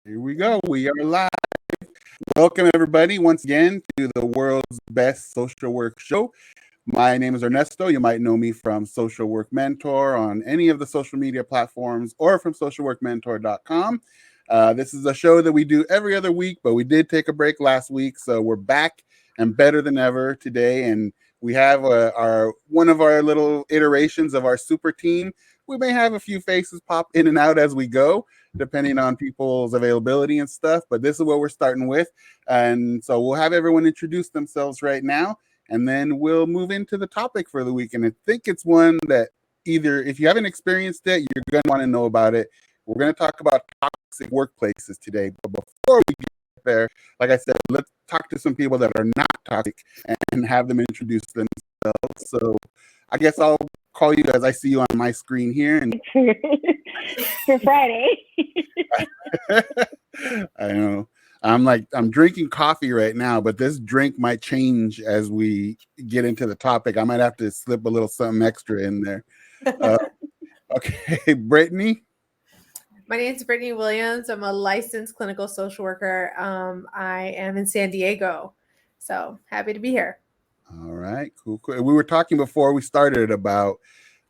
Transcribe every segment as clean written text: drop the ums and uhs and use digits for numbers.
Here we go. We are live. Welcome, everybody, once again to the world's best social work show. My name is Ernesto. You might know me from Social Work Mentor on any of the social media platforms or from socialworkmentor.com. This is a show that we do every other week, but we did take a break last week. So we're back and better than ever today. And we have one of our little iterations of our super team. We may have a few faces pop in and out as we go, depending on people's availability and stuff. But this is what we're starting with. And so we'll have everyone introduce themselves right now, and then we'll move into the topic for the week. And I think it's one that either if you haven't experienced it, you're going to want to know about it. We're going to talk about toxic workplaces today. But before we get there, like I said, let's talk to some people that are not toxic and have them introduce themselves. So I guess I'll call you as I see you on my screen here. And for Friday. I know. I'm drinking coffee right now, but this drink might change as we get into the topic. I might have to slip a little something extra in there. Okay, Brittany. My name is Brittany Williams. I'm a licensed clinical social worker. I am in San Diego, so happy to be here. All right, cool. We were talking before we started about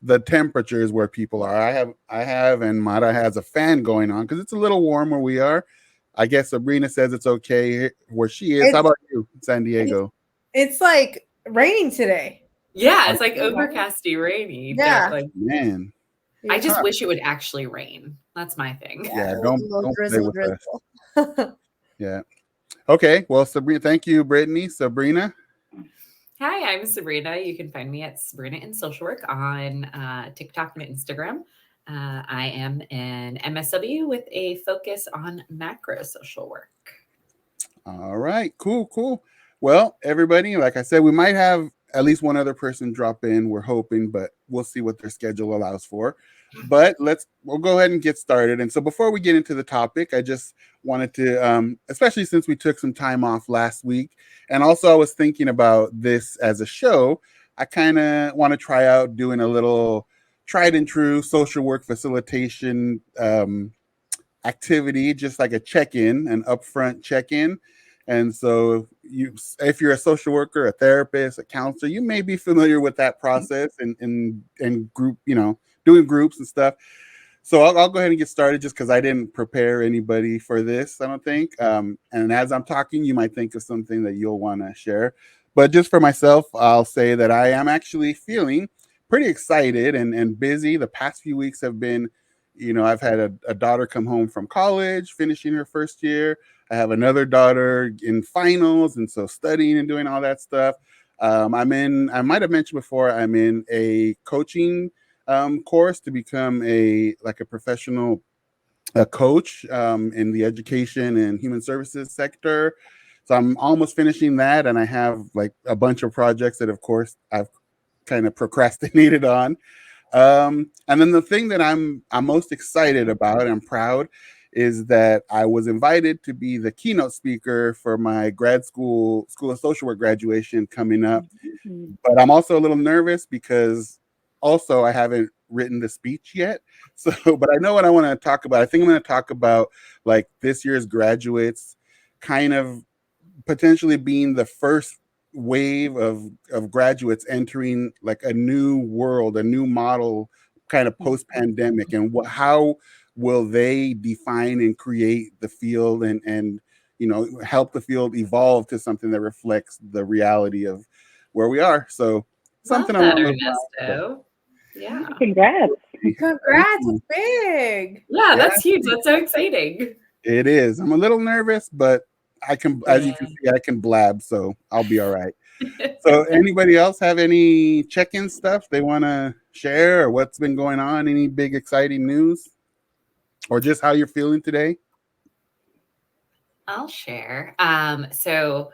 the temperatures where people are. I have, and Mara has a fan going on because it's a little warm where we are. I guess Sabrina says it's okay where she is. How about you, San Diego? It's like raining today. Yeah, it's like overcasty, rainy. Yeah, like, man. I just wish it would actually rain. That's my thing. Yeah, don't play with us. Yeah. Okay. Well, Sabrina, thank you, Brittany. Sabrina. Hi, I'm Sabrina. You can find me at Sabrina in Social Work on TikTok and Instagram. I am an MSW with a focus on macro social work. All right, cool. Well, everybody, like I said, we might have at least one other person drop in. We're hoping, but we'll see what their schedule allows for. But we'll go ahead and get started. And so before we get into the topic, I just wanted to, especially since we took some time off last week, and also I was thinking about this as a show, I kind of want to try out doing a little tried and true social work facilitation activity, just like a check-in, an upfront check-in. And so if you're a social worker, a therapist, a counselor, you may be familiar with that process and group, doing groups and stuff. So I'll go ahead and get started just because I didn't prepare anybody for this, I don't think. And as I'm talking, you might think of something that you'll want to share. But just for myself, I'll say that I am actually feeling pretty excited and busy. The past few weeks have been, I've had a daughter come home from college, finishing her first year. I have another daughter in finals, and so studying and doing all that stuff. I might have mentioned before, I'm in a coaching course to become a professional coach in the education and human services sector. So I'm almost finishing that, and I have like a bunch of projects that, of course, I've kind of procrastinated on. And then the thing that I'm most excited about and I'm proud is that I was invited to be the keynote speaker for my grad school of social work graduation coming up. But I'm also a little nervous because also I haven't written the speech yet. So, but I know what I want to talk about. I think I'm going to talk about like this year's graduates kind of potentially being the first wave of graduates entering like a new world, a new model kind of post-pandemic, and how will they define and create the field and help the field evolve to something that reflects the reality of where we are. So something Love that, along Ernesto. Yeah. Congrats. It's big. Yeah, that's huge. That's so exciting. It is. I'm a little nervous, but I can, as you can see, I can blab, so I'll be all right. So anybody else have any check-in stuff they want to share, or what's been going on? Any big exciting news, or just how you're feeling today? I'll share. So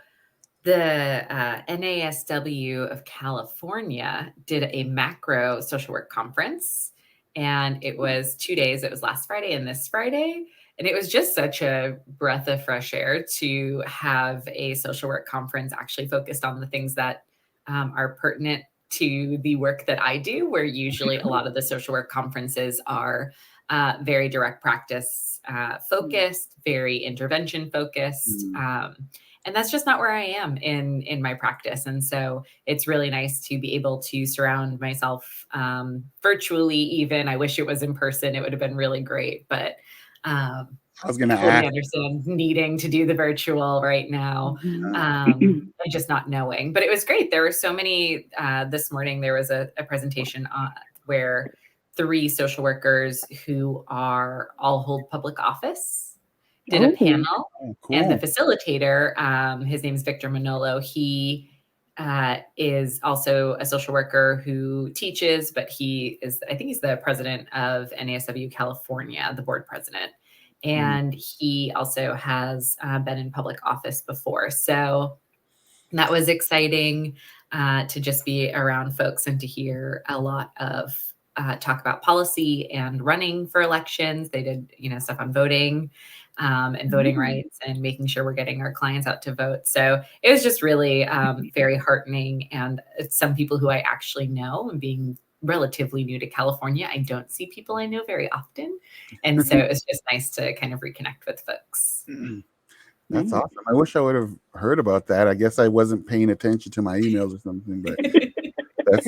the NASW of California did a macro social work conference, and it was 2 days. It was last Friday and this Friday. And it was just such a breath of fresh air to have a social work conference actually focused on the things that are pertinent to the work that I do, where usually a lot of the social work conferences are very direct practice focused, very intervention focused. And that's just not where I am in my practice. And so it's really nice to be able to surround myself virtually even. I wish it was in person. It would have been really great. But I was going to fully ask. understand needing to do the virtual right now and just not knowing. But it was great. There were so many. This morning, there was a presentation where 3 social workers who are all hold public office did a panel. Oh, cool. And the facilitator, his name's Victor Manolo. He is also a social worker who teaches, but I think he's the president of NASW California, the board president. And he also has been in public office before. So that was exciting to just be around folks and to hear a lot of talk about policy and running for elections. They did, stuff on voting and voting rights and making sure we're getting our clients out to vote. So it was just really very heartening. And it's some people who I actually know, and being relatively new to California, I don't see people I know very often. And so it's just nice to kind of reconnect with folks. That's awesome. I wish I would have heard about that. I guess I wasn't paying attention to my emails or something, but that's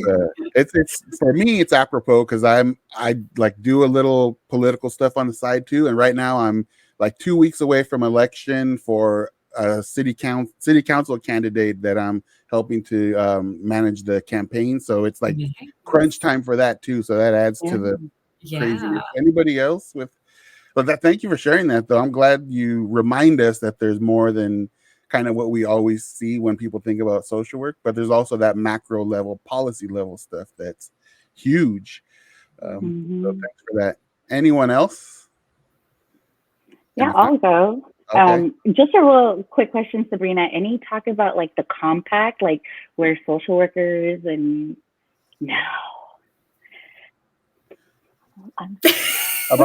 it's for me, it's apropos because I like do a little political stuff on the side too. And right now I'm like 2 weeks away from election for a city council candidate that I'm helping to manage the campaign. So it's like crunch time for that too. So that adds to the craziness. Anybody else with? But thank you for sharing that, though. I'm glad you remind us that there's more than kind of what we always see when people think about social work, but there's also that macro level, policy level stuff that's huge. So thanks for that. Anyone else? Yeah, I'll go. Okay. Just a real quick question, Sabrina. Any talk about like the compact, like where social workers and It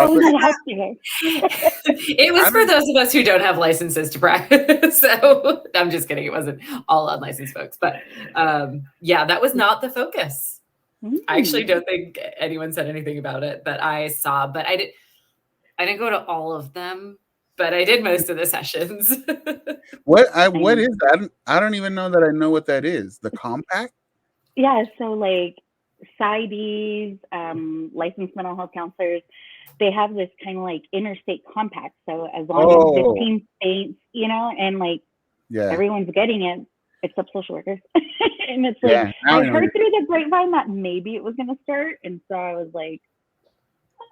was for those of us who don't have licenses to practice. So I'm just kidding. It wasn't all unlicensed folks, but that was not the focus. I actually don't think anyone said anything about it that I saw, but I didn't go to all of them, but I did most of the sessions. What is that? I don't even know that I know what that is. The compact? Yeah. So like PsyDs, licensed mental health counselors, they have this kind of like interstate compact. So as long as 15 states, and like everyone's getting it except social workers. And it's like, I heard through the grapevine that maybe it was going to start. And so I was like,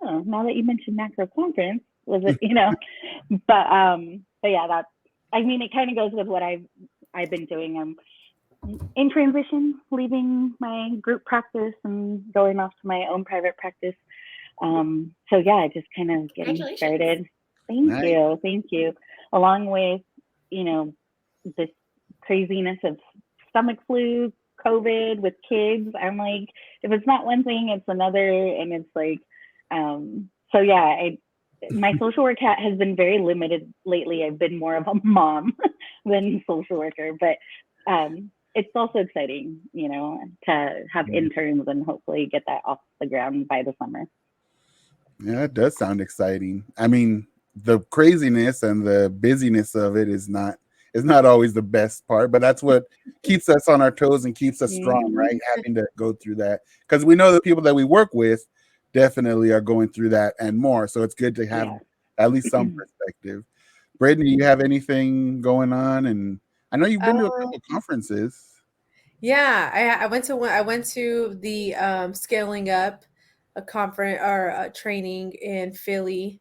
oh, now that you mentioned macro conference, was it, but yeah, that's, I mean, it kind of goes with what I've been doing. I'm in transition, leaving my group practice and going off to my own private practice. So yeah, just kind of getting started. Thank you. Along with, this craziness of stomach flu, COVID with kids. I'm like, if it's not one thing, it's another. And it's like, so yeah, my social work has been very limited lately. I've been more of a mom than social worker, but it's also exciting, to have interns and hopefully get that off the ground by the summer. Yeah, it does sound exciting. I mean, the craziness and the busyness of it is not always the best part, but that's what keeps us on our toes and keeps us strong, right? Having to go through that, because we know the people that we work with definitely are going through that and more. So it's good to have at least some perspective. Brittany, you have anything going on? And I know you've been to a couple of conferences. Yeah, I went to the Scaling Up a conference or a training in Philly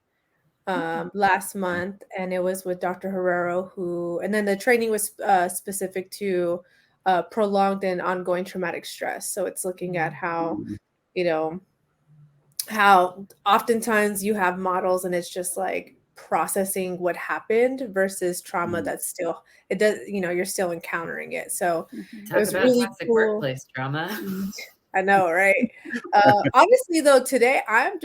last month, and it was with Dr. Herrero, and then the training was specific to prolonged and ongoing traumatic stress. So it's looking at how, how oftentimes you have models and it's just like processing what happened versus trauma that's still, it does, you're still encountering it. So it was really toxic cool. Workplace trauma. I know, right? Honestly, though, today I'm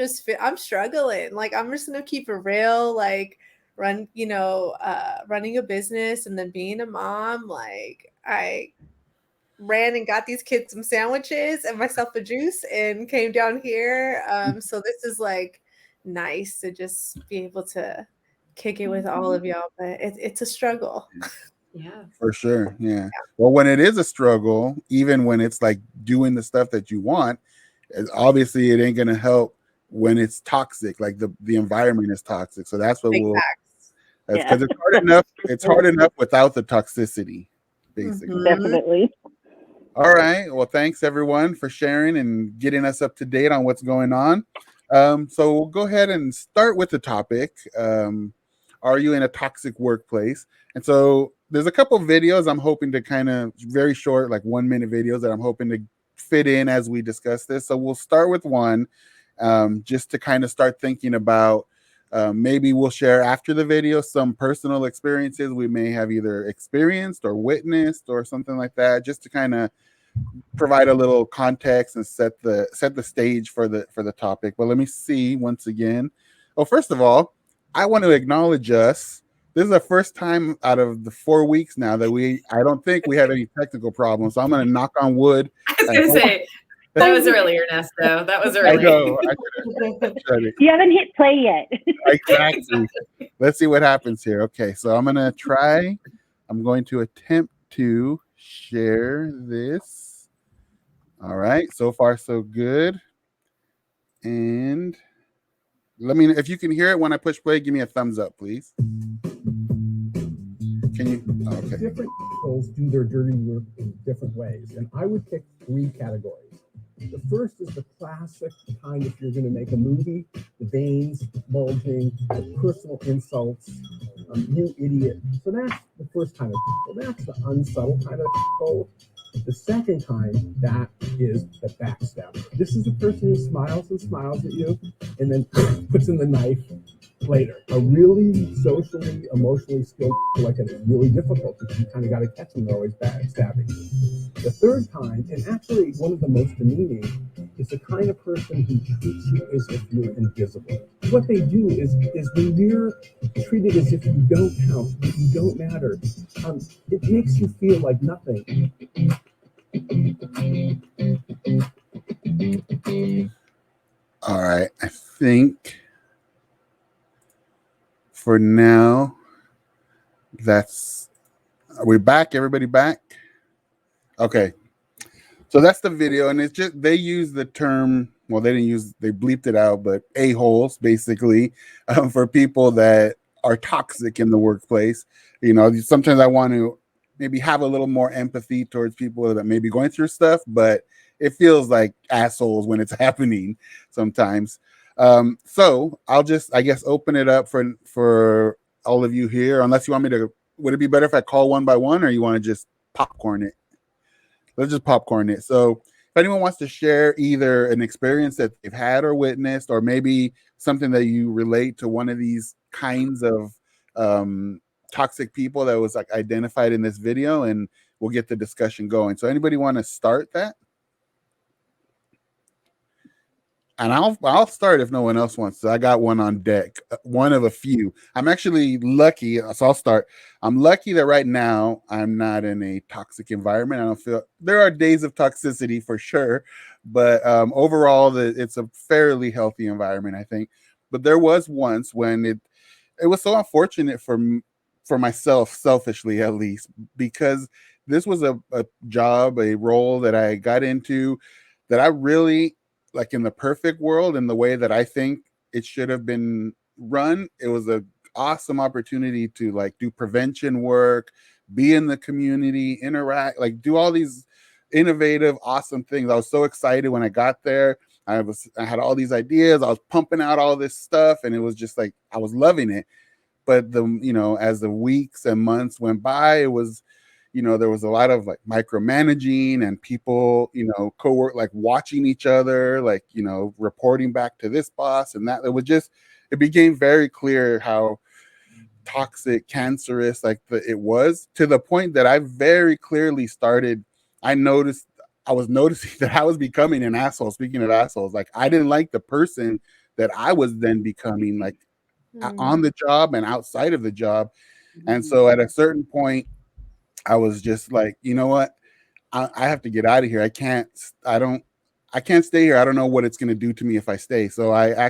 struggling. Like, I'm just gonna keep it real. Like, running a business and then being a mom. Like, I ran and got these kids some sandwiches and myself a juice and came down here. So this is like nice to just be able to kick it with all of y'all, but it's a struggle. Yeah. For sure. Yeah. Well, when it is a struggle, even when it's like doing the stuff that you want, obviously it ain't gonna help when it's toxic, like the environment is toxic. So that's what Big we'll facts. that's Yeah. because it's hard enough. It's hard enough without the toxicity, basically. Mhm. Definitely. All right. Well, thanks everyone for sharing and getting us up to date on what's going on. So we'll go ahead and start with the topic. Are you in a toxic workplace? And so there's a couple of videos I'm hoping to kind of very short, like 1 minute videos that I'm hoping to fit in as we discuss this. So we'll start with one, just to kind of start thinking about. Maybe we'll share after the video some personal experiences we may have either experienced or witnessed or something like that, just to kind of provide a little context and set the stage for the topic. But let me see once again. Oh, first of all, I want to acknowledge us. This is the first time out of the 4 weeks now that I don't think we have any technical problems. So I'm going to knock on wood. I was going to say, that was early, Ernesto. That was early. I know. You haven't hit play yet. Exactly. Let's see what happens here. Okay, so I'm going to attempt to share this. All right, so far so good. And let me know if you can hear it when I push play. Give me a thumbs up, please. Can you? Oh, okay. Different people do their dirty work in different ways, and I would pick 3 categories. The first is the classic kind, if you're going to make a movie, the veins bulging, the personal insults, you idiot. So that's the first kind of people. That's the unsubtle kind of people. The second kind, that is the backstabber. This is the person who smiles and smiles at you and then puts in the knife later. A really socially, emotionally skilled like it's really difficult because you kind of got to catch them. They're always backstabbing. The third kind, and actually one of the most demeaning, is the kind of person who treats you as if you're invisible. What they do is when you're treated as if you don't count, that you don't matter, it makes you feel like nothing. All right, I think for now, are we back? Everybody back? Okay. So that's the video, and it's just they use the term. Well, they bleeped it out, but a-holes basically for people that are toxic in the workplace. You know, sometimes I want to maybe have a little more empathy towards people that may be going through stuff, but it feels like assholes when it's happening sometimes. So I'll just, I guess, open it up for all of you here. Unless you want me to, would it be better if I call one by one, or you want to just popcorn it? Let's just popcorn it. So if anyone wants to share either an experience that they've had or witnessed, or maybe something that you relate to one of these kinds of toxic people that was like identified in this video, and we'll get the discussion going. So anybody want to start that? And I'll start if no one else wants to. I got one on deck, one of a few. I'm actually lucky, so I'll start. I'm lucky that right now I'm not in a toxic environment. I don't feel there are days of toxicity for sure, but overall, it's a fairly healthy environment, I think. But there was once when it was so unfortunate for myself, selfishly at least, because this was a job, a role that I got into that I really like in the perfect world, in the way that I think it should have been run. It was a awesome opportunity to like do prevention work, be in the community, interact, like do all these innovative, awesome things. I was so excited when I got there. I had all these ideas. I was pumping out all this stuff, and it was just like I was loving it. But as the weeks and months went by, it was, there was a lot of like micromanaging and people, co-work, like watching each other, like, reporting back to this boss and that. It became very clear how toxic, cancerous, like it was, to the point that I very clearly I was noticing that I was becoming an asshole. Speaking of assholes, like I didn't like the person that I was then becoming, like on the job and outside of the job. And so at a certain point, I was just like, you know what? I have to get out of here. I I can't stay here. I don't know what it's going to do to me if I stay. So I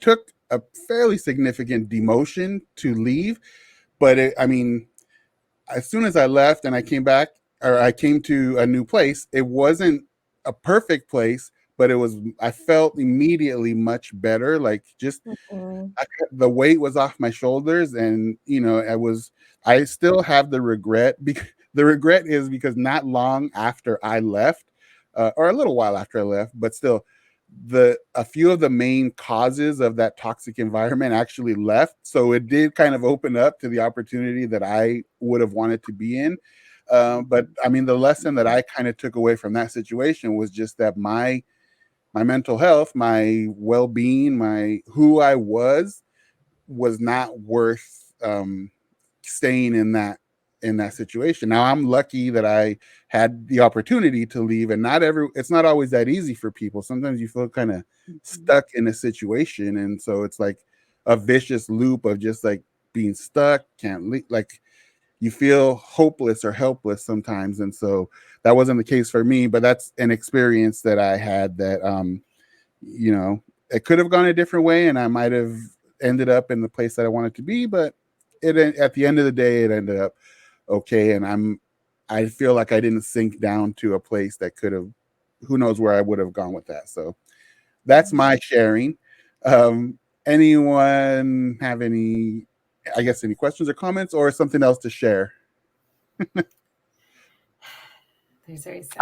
took a fairly significant demotion to leave, but I mean, as soon as I left and I came back, or I came to a new place, it wasn't a perfect place, but I felt immediately much better. Like just the weight was off my shoulders, and I still have the regret. Because the regret is because not long after I left, or a little while after I left, but still, a few of the main causes of that toxic environment actually left. So it did kind of open up to the opportunity that I would have wanted to be in. But I mean, the lesson that I kind of took away from that situation was just that my mental health, my well-being, my who I was not worth staying in that situation. Now I'm lucky that I had the opportunity to leave, and it's not always that easy for people. Sometimes you feel kind of stuck in a situation, and so it's like a vicious loop of just like being stuck, can't leave, like you feel hopeless or helpless sometimes. And so that wasn't the case for me, but that's an experience that I had that it could have gone a different way, and I might have ended up in the place that I wanted to be, but at the end of the day, it ended up okay. And I feel like I didn't sink down to a place that could have, who knows where I would have gone with that. So that's my sharing. Anyone have any questions or comments or something else to share? I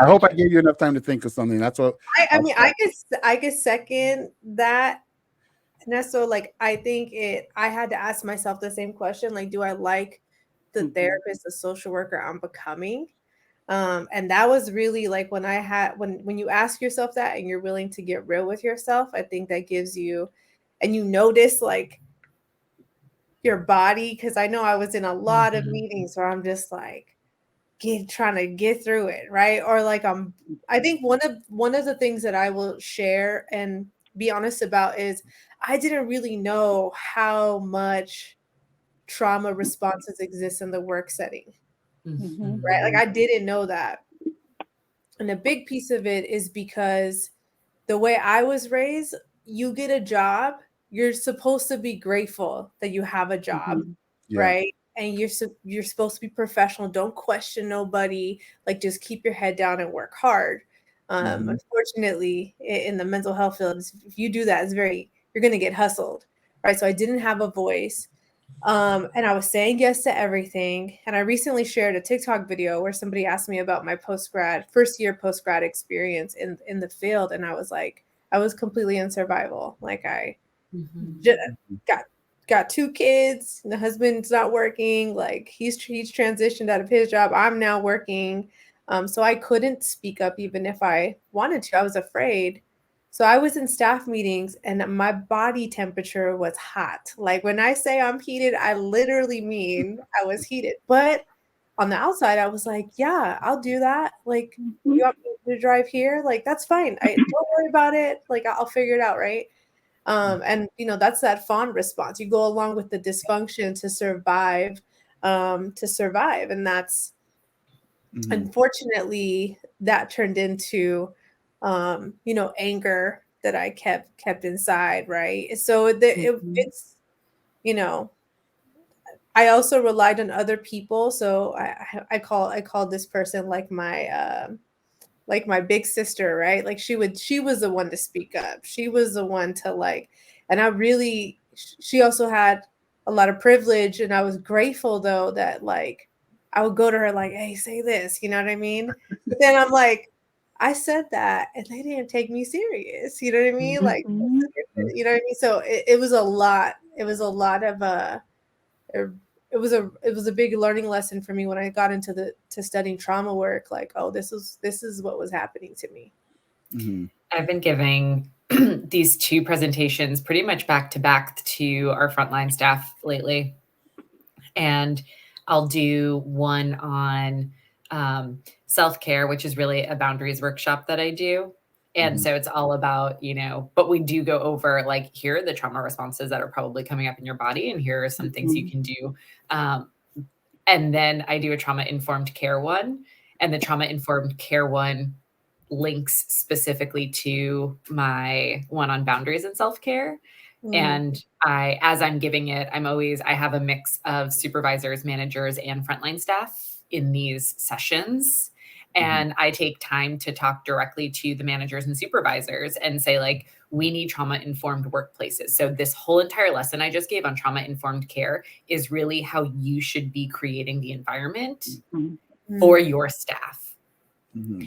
hope I gave you enough time to think of something. That's what I mean. I could second that. And so, like, I think I had to ask myself the same question. Like, do I like the therapist, the social worker I'm becoming? And that was really like when you ask yourself that and you're willing to get real with yourself, I think that gives you, and you notice like your body. Cause I know I was in a lot of meetings where I'm just like, trying to get through it, right? Or like I think one of the things that I will share and be honest about is I didn't really know how much trauma responses exist in the work setting, right? Like I didn't know that. And a big piece of it is because the way I was raised, you get a job, you're supposed to be grateful that you have a job, right? And you're supposed to be professional. Don't question nobody. Like just keep your head down and work hard. Unfortunately, in the mental health field, if you do that, you're going to get hustled, right? So I didn't have a voice. And I was saying yes to everything. And I recently shared a TikTok video where somebody asked me about my first year post-grad experience in the field. And I was like, I was completely in survival. Like I just got 2 kids. The husband's not working. Like he's transitioned out of his job. I'm now working. So I couldn't speak up even if I wanted to. I was afraid. So I was in staff meetings and my body temperature was hot. Like when I say I'm heated, I literally mean I was heated. But on the outside, I was like, yeah, I'll do that. Like, you want me to drive here? Like, that's fine. Don't worry about it. Like, I'll figure it out, right? And that's that fawn response. You go along with the dysfunction to survive, and that's unfortunately that turned into anger that I kept inside, right? So it's I also relied on other people. So I call this person like my big sister, right? Like she was the one to speak up. She was the one to like, and she also had a lot of privilege, and I was grateful though that like I would go to her like, hey, say this, you know what I mean? But then I'm like, I said that and they didn't take me serious. You know what I mean? Like, you know what I mean? So it was a lot. It was a lot of it was a big learning lesson for me when I got into studying trauma work. Like, oh, this is what was happening to me. I've been giving these 2 presentations pretty much back to back to our frontline staff lately. And I'll do one on self-care, which is really a boundaries workshop that I do. And so it's all about, but we do go over like, here are the trauma responses that are probably coming up in your body. And here are some things you can do. And then I do a trauma-informed care one. And the trauma-informed care one links specifically to my one on boundaries and self-care. And as I'm giving it, I have a mix of supervisors, managers, and frontline staff in these sessions. And I take time to talk directly to the managers and supervisors and say, like, we need trauma-informed workplaces. So this whole entire lesson I just gave on trauma-informed care is really how you should be creating the environment for your staff.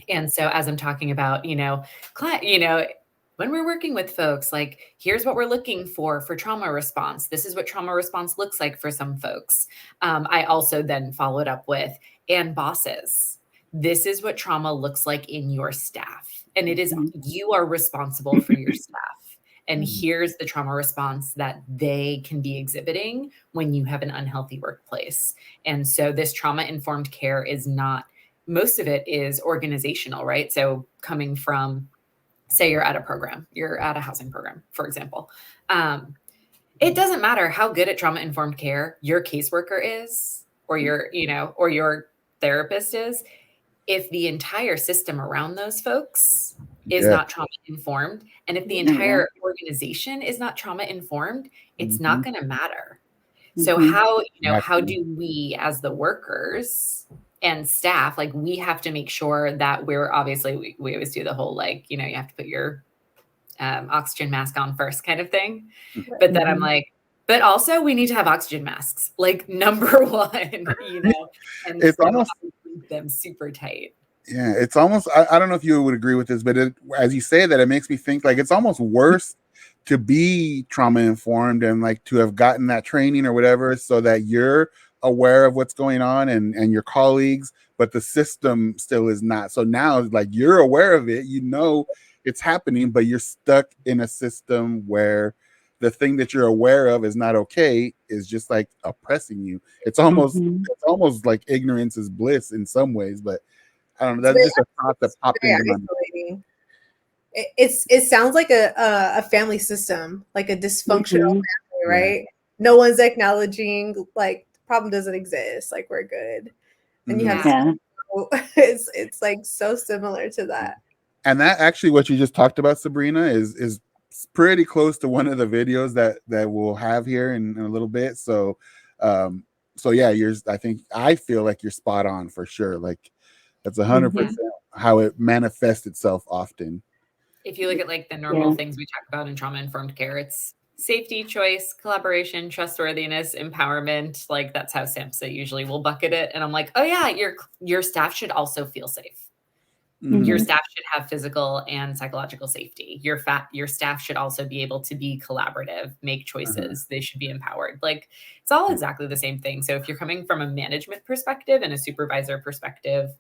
And so as I'm talking about, when we're working with folks, like, here's what we're looking for trauma response. This is what trauma response looks like for some folks. I also then followed up with, and bosses, this is what trauma looks like in your staff. And it is, you are responsible for your staff. And here's the trauma response that they can be exhibiting when you have an unhealthy workplace. And so this trauma-informed care is not, most of it is organizational, right? So coming from, say you're at a program, you're at a housing program, for example. It doesn't matter how good at trauma-informed care your caseworker is, or your therapist is, if the entire system around those folks is not trauma-informed, and if the entire organization is not trauma-informed, it's not going to matter. So how do we as the workers and staff, like, we have to make sure that we're obviously, we always do the whole, like, you have to put your oxygen mask on first kind of thing. But then I'm like, but also we need to have oxygen masks, like, number one, and it's so almost keep them super tight. Yeah, it's almost, I don't know if you would agree with this, but as you say that, it makes me think, like, it's almost worse to be trauma informed and, like, to have gotten that training or whatever, so that you're aware of what's going on and your colleagues, but the system still is not. So now, like, you're aware of it, it's happening, but you're stuck in a system where the thing that you're aware of is not okay, is just, like, oppressing you. It's almost like ignorance is bliss in some ways, but I don't know. That's just a thought that popped into my mind. It sounds like a family system, like a dysfunctional family, right? No one's acknowledging, like, the problem doesn't exist, like, we're good. And you have it's like so similar to that. And that actually, what you just talked about, Sabrina, is pretty close to one of the videos that we'll have here in a little bit. So yeah, I feel like you're spot on for sure. Like, that's 100% how it manifests itself often. If you look at, like, the normal things we talk about in trauma-informed care, it's safety, choice, collaboration, trustworthiness, empowerment. Like, that's how SAMHSA usually will bucket it. And I'm like, oh yeah, your staff should also feel safe. Your staff should have physical and psychological safety. Your staff should also be able to be collaborative, make choices. They should be empowered. Like, it's all exactly the same thing. So if you're coming from a management perspective and a supervisor perspective,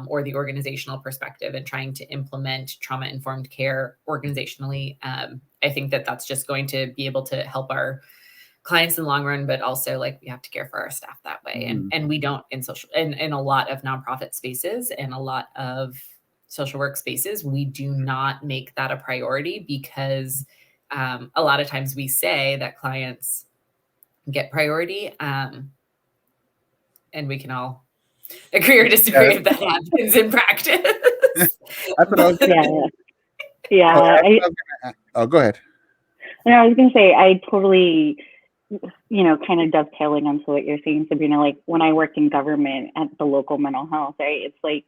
or the organizational perspective, and trying to implement trauma-informed care organizationally, I think that that's just going to be able to help our clients in the long run, but also, like, we have to care for our staff that way. And we don't in a lot of nonprofit spaces and a lot of social work spaces, we do not make that a priority, because a lot of times we say that clients get priority, and we can all agree or disagree if that happens in practice. That's what I was go ahead. No, I was going to say, I totally, kind of dovetailing onto what you're saying, Sabrina, like, when I work in government at the local mental health, right, it's like,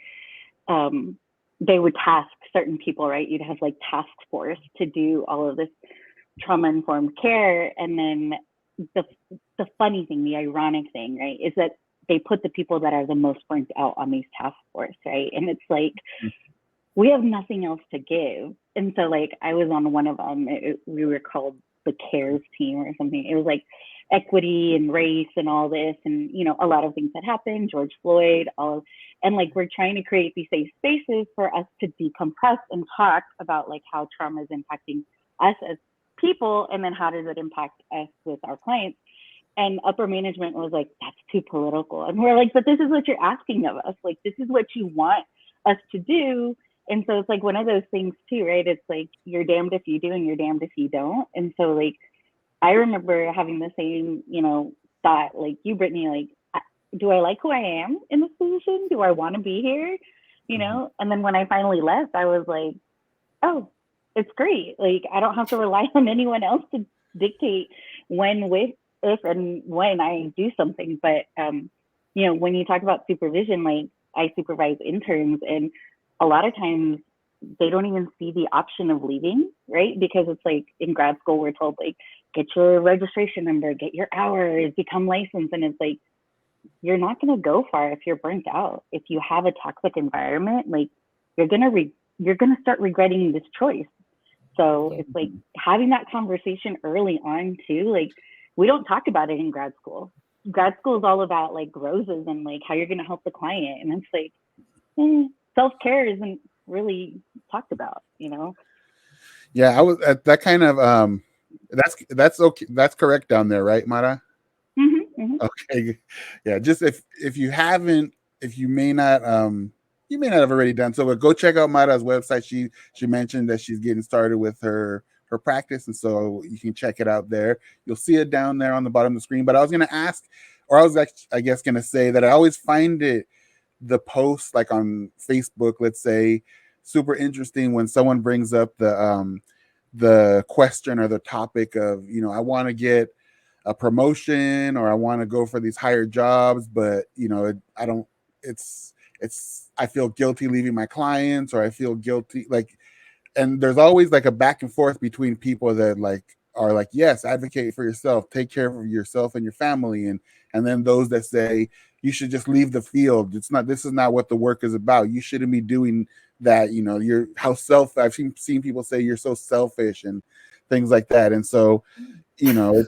they would task certain people, right? You'd have, like, task force to do all of this trauma-informed care. And then the funny thing, the ironic thing, right, is that they put the people that are the most burnt out on these task force, right? And it's like, we have nothing else to give. And so, like, I was on one of them. We were called the CARES team or something. It was like equity and race and all this, and a lot of things that happened, George Floyd, and like, we're trying to create these safe spaces for us to decompress and talk about, like, how trauma is impacting us as people, and then how does it impact us with our clients. And upper management was like, that's too political. And we're like, but this is what you're asking of us. Like, this is what you want us to do. And so it's like one of those things too, right? It's like, you're damned if you do and you're damned if you don't. And so, like, I remember having the same, thought, like you, Brittany, like, do I like who I am in this position? Do I want to be here? you know? And then when I finally left, I was like, oh, it's great. Like, I don't have to rely on anyone else to dictate when, with, if, and when I do something. But, you know, when you talk about supervision, like, I supervise interns, and a lot of times they don't even see the option of leaving, right? Because it's like in grad school, we're told, like, get your registration number, get your hours, become licensed. And it's like, you're not going to go far if you're burnt out. If you have a toxic environment, like, you're going to start regretting this choice. So it's like having that conversation early on too. Like, we don't talk about it in grad school. Grad school is all about like roses and like how you're going to help the client. And it's like, self-care isn't really talked about, you know? Yeah, I was at that kind of that's okay. That's correct down there, right, Mara? Okay. Yeah, just if you haven't, if you may not have already done so, but go check out Mara's website. She mentioned that she's getting started with her practice, and so you can check it out there. You'll see it down there on the bottom of the screen. But I was going to ask, or I was actually, I guess, going to say that I always find the post like on Facebook, let's say, super interesting when someone brings up the question or the topic of, you know, I want to get a promotion or I want to go for these higher jobs, but you know, I don't, it's I feel guilty leaving my clients, or I feel guilty, like, and there's always like a back and forth between people that like are like, yes, advocate for yourself, take care of yourself and your family, and then those that say you should just leave the field. It's not, this is not what the work is about. You shouldn't be doing that. You know, you're I've seen people say you're so selfish and things like that. And so, you know,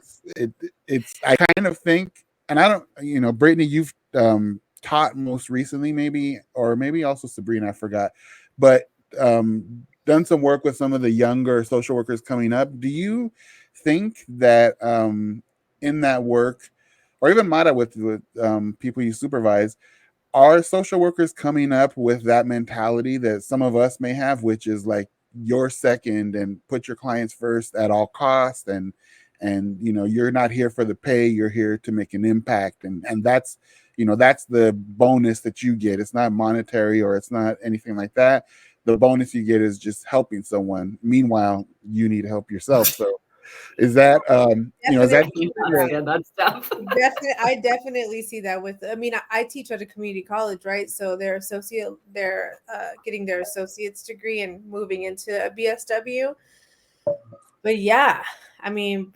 it's I kind of think, and I don't, you know, Brittany, you've taught most recently, maybe, or maybe also Sabrina, I forgot, but done some work with some of the younger social workers coming up. Do you think that in that work, or even Mara with people you supervise, are social workers coming up with that mentality that some of us may have, which is like you're second and put your clients first at all costs, and you know, you're not here for the pay, you're here to make an impact, and that's, you know, that's the bonus that you get. It's not monetary or it's not anything like that. The bonus you get is just helping someone. Meanwhile, you need to help yourself. So is that you know, is that that stuff? I definitely see that with, I mean, I teach at a community college, right? So they're getting their associate's degree and moving into a BSW. But yeah, I mean,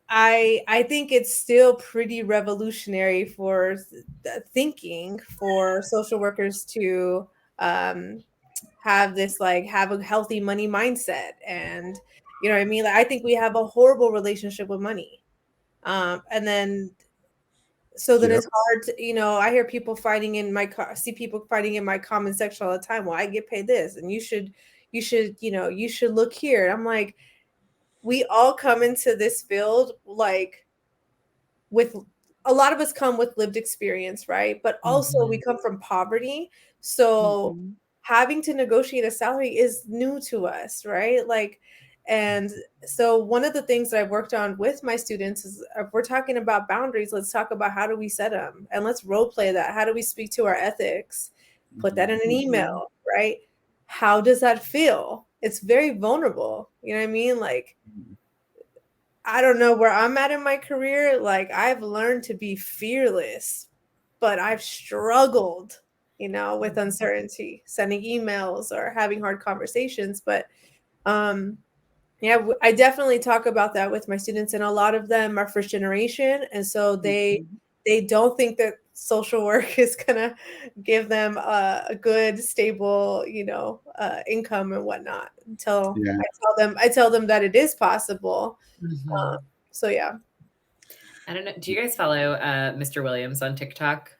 I think it's still pretty revolutionary for thinking for social workers to have this, like, have a healthy money mindset. And you know what I mean? Like, I think we have a horrible relationship with money. And then so then it's hard to, you know, I hear people fighting in my see people fighting in my comment section all the time. Well, I get paid this, and you should, you know, you should look here. And I'm like, we all come into this field like with, a lot of us come with lived experience, right? But also we come from poverty. So having to negotiate a salary is new to us, right? Like, and so one of the things that I've worked on with my students is, if we're talking about boundaries, let's talk about how do we set them, and let's role play that. How do we speak to our ethics? Put that in an email, right? How does that feel? It's very vulnerable. You know what I mean? Like, I don't know where I'm at in my career. Like, I've learned to be fearless, but I've struggled, you know, with uncertainty, sending emails or having hard conversations. But yeah, I definitely talk about that with my students, and a lot of them are first generation, and so they don't think that social work is gonna give them a good, stable, you know, income and whatnot, until I tell them that it is possible. So yeah. I don't know. Do you guys follow Mr. Williams on TikTok?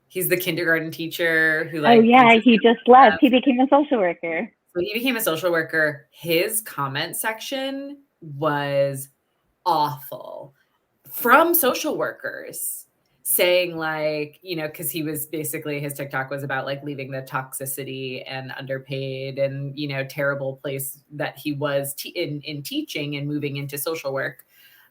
He's the kindergarten teacher who, like, oh yeah, he just left. He became a social worker. So he became a social worker. His comment section was awful from social workers, saying, like, you know, because he was basically, his TikTok was about like leaving the toxicity and underpaid and, you know, terrible place that he was in teaching and moving into social work.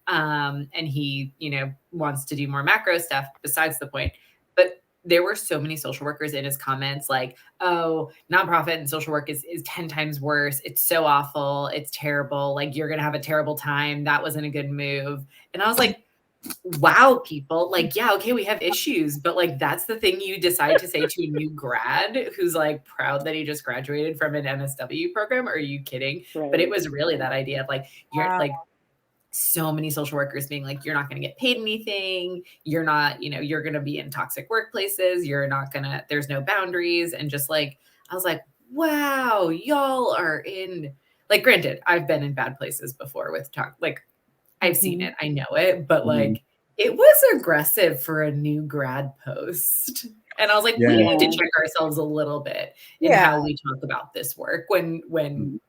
And he, you know, wants to do more macro stuff, besides the point. But there were so many social workers in his comments like, oh, nonprofit and social work is 10 times worse. It's so awful. It's terrible. Like, you're going to have a terrible time. That wasn't a good move. And I was like, wow, people, like, yeah, okay, we have issues, but like, that's the thing you decide to say to a new grad who's like proud that he just graduated from an MSW program. Are you kidding? Right. But it was really that idea of like, you're like, so many social workers being like, you're not going to get paid anything. You're not, you're going to be in toxic workplaces. You're not going to, there's no boundaries. And just like, I was like, wow, y'all are in, like, granted, I've been in bad places before with talk, like, I've seen it, I know it, but like, it was aggressive for a new grad post. And I was like, we need to check ourselves a little bit in how we talk about this work when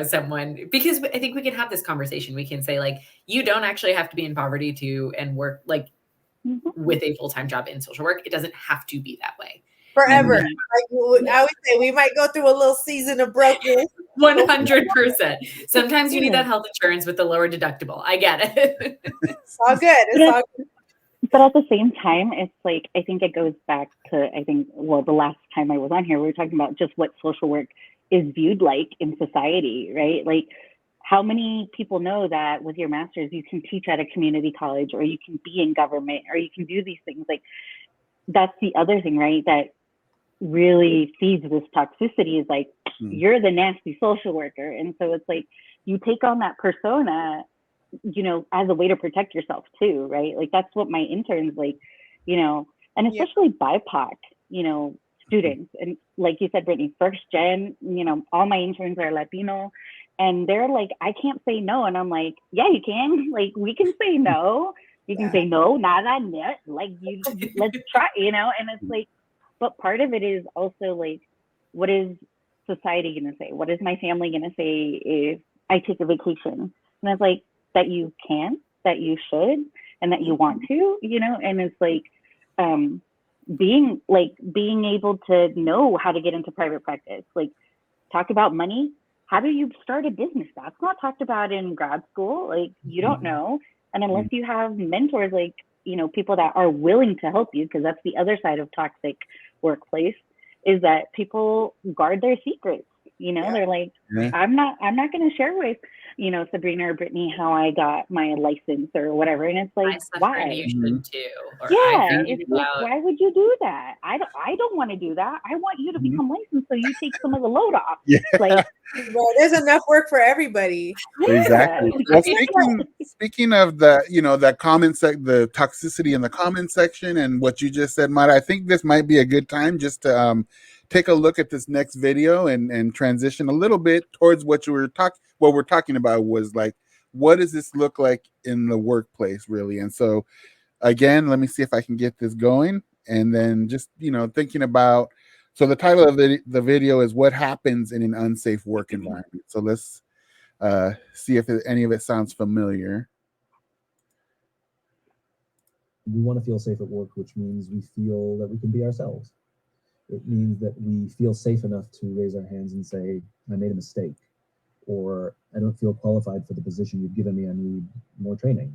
someone, because I think we can have this conversation. We can say like, you don't actually have to be in poverty and work like with a full-time job in social work. It doesn't have to be that way. Forever. Like, I would say we might go through a little season of brokenness. 100%. Sometimes you need that health insurance with the lower deductible. I get it. It's all good. It's all good. But at the same time, it's like, I think it goes back to, the last time I was on here, we were talking about just what social work is viewed like in society, right? Like, how many people know that with your master's, you can teach at a community college, or you can be in government, or you can do these things? Like, that's the other thing, right? That really feeds this toxicity is like, you're the nasty social worker. And so it's like, you take on that persona, as a way to protect yourself too, right? Like, that's what my interns like, and especially BIPOC, students. And like you said, Brittany, first gen, all my interns are Latino, and they're like, I can't say no. And I'm like, yeah, you can. Like, we can say no. You can say no, nada, net. Like, let's try, and it's like, but part of it is also like, what is society going to say? What is my family going to say if I take a vacation? And it's like, that you can, that you should, and that you want to, and it's like, being able to know how to get into private practice, like, talk about money. How do you start a business? That's not talked about in grad school. Like, you don't know. And unless you have mentors, like, people that are willing to help you, because that's the other side of toxic workplace, is that people guard their secrets. They're like, I'm not going to share with, Sabrina or Brittany how I got my license or whatever. And it's like, why? You should too. Or it's like, why would you do that? I don't want to do that. I want you to become licensed so you take some of the load off. Like, well, there's enough work for everybody. Exactly. Well, speaking of the, that the toxicity in the comment section and what you just said, Mara, I think this might be a good time just to take a look at this next video and transition a little bit towards what we're talking about was like, what does this look like in the workplace, really? And so, again, let me see if I can get this going, and then just thinking about. So the title of the video is "What Happens in an Unsafe Work Environment." So let's see if any of it sounds familiar. We want to feel safe at work, which means we feel that we can be ourselves. It means that we feel safe enough to raise our hands and say, I made a mistake, or I don't feel qualified for the position you've given me, I need more training,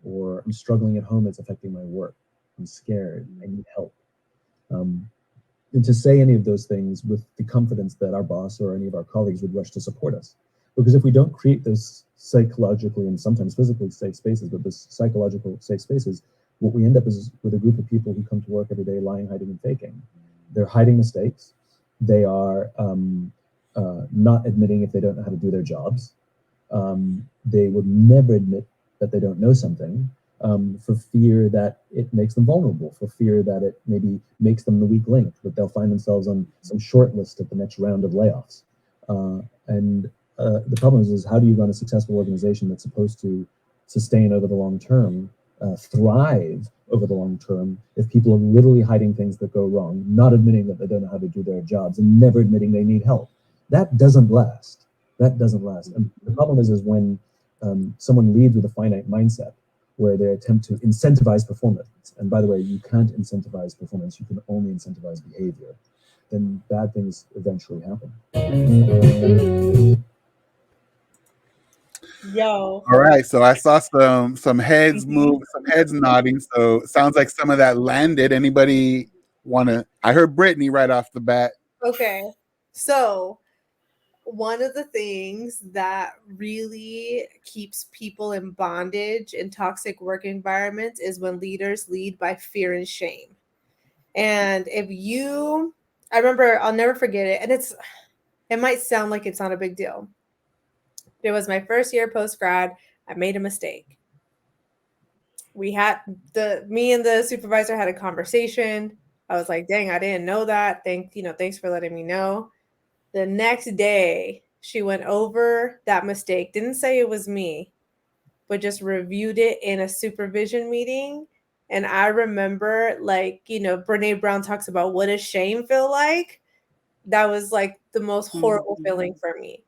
or I'm struggling at home, it's affecting my work, I'm scared, I need help. And to say any of those things with the confidence that our boss or any of our colleagues would rush to support us. Because if we don't create those psychologically and sometimes physically safe spaces, but those psychological safe spaces, what we end up is with a group of people who come to work every day lying, hiding, and faking. They're hiding mistakes. They are not admitting if they don't know how to do their jobs. They would never admit that they don't know something for fear that it makes them vulnerable, for fear that it maybe makes them the weak link, that they'll find themselves on some short list at the next round of layoffs. And the problem is how do you run a successful organization that's supposed to sustain over the long term, thrive over the long term, if people are literally hiding things that go wrong, not admitting that they don't know how to do their jobs, and never admitting they need help? That doesn't last. That doesn't last. And the problem is when someone leads with a finite mindset, where they attempt to incentivize performance, and by the way, you can't incentivize performance, you can only incentivize behavior, then bad things eventually happen. Yo. All right, so I saw some heads move, some heads nodding. So it sounds like some of that landed. Anybody I heard Brittany right off the bat. Okay. So, one of the things that really keeps people in bondage in toxic work environments is when leaders lead by fear and shame. And I remember, I'll never forget it. And it might sound like it's not a big deal. It was my first year post grad. I made a mistake. Me and the supervisor had a conversation. I was like, dang, I didn't know that. Thanks for letting me know. The next day, she went over that mistake, didn't say it was me, but just reviewed it in a supervision meeting. And I remember, Brene Brown talks about what does shame feel like? That was like the most horrible feeling for me.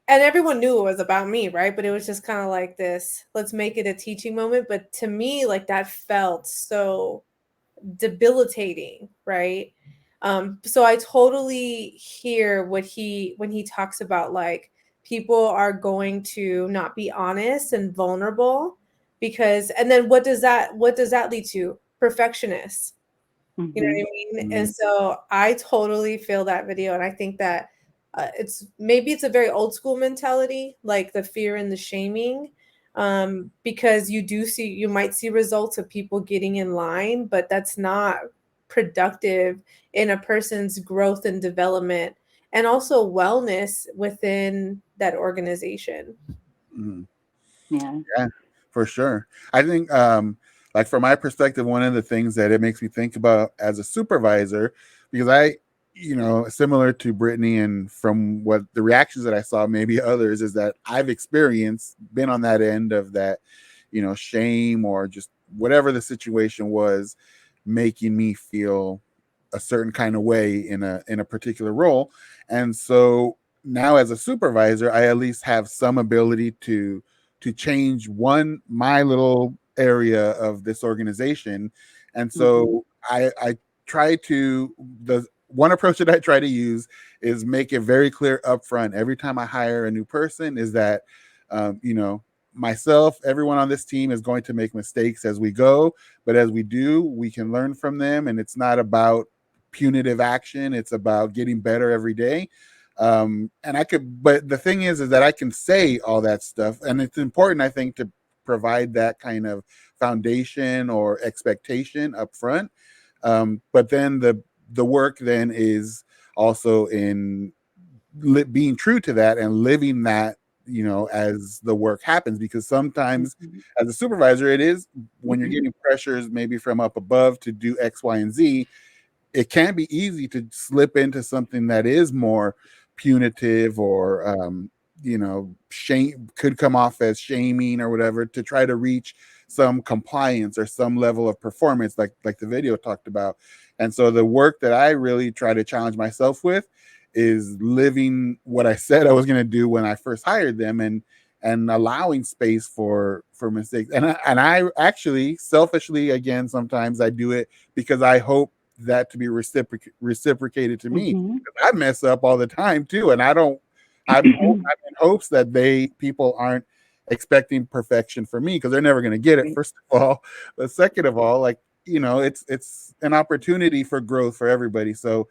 And everyone knew it was about me, right? But it was just kind of like this, let's make it a teaching moment. But to me, like that felt so debilitating, right? So I totally hear when he talks about like people are going to not be honest and vulnerable and then what does that lead to? Perfectionists. You know what I mean? And so I totally feel that video, and I think that it's a very old school mentality, like the fear and the shaming, because you might see results of people getting in line, but that's not productive in a person's growth and development, and also wellness within that organization. Yeah, for sure. I think, like from my perspective, one of the things that it makes me think about as a supervisor, because similar to Brittany, and from what the reactions that I saw, maybe others, is that I've been on that end of that, shame or just whatever the situation was, making me feel a certain kind of way in a particular role. And so now as a supervisor, I at least have some ability to change my little area of this organization. And so I try to the one approach that I try to use is make it very clear upfront every time I hire a new person is that myself, everyone on this team is going to make mistakes as we go, but as we do, we can learn from them, and it's not about punitive action, it's about getting better every day. But the thing is that I can say all that stuff, and it's important, I think, to provide that kind of foundation or expectation up front. But then the work then is also in being true to that and living that, as the work happens, because sometimes as a supervisor, it is when you're getting pressures maybe from up above to do X, Y, and Z, it can be easy to slip into something that is more punitive or shame, could come off as shaming or whatever, to try to reach some compliance or some level of performance, like the video talked about. And so the work that I really try to challenge myself with is living what I said I was going to do when I first hired them, and allowing space for mistakes. And I actually selfishly, again, sometimes I do it because I hope that to be reciprocated to me. I mess up all the time too, and I'm in hopes that people aren't expecting perfection from me, because they're never going to get it, first of all. But second of all, it's an opportunity for growth for everybody. So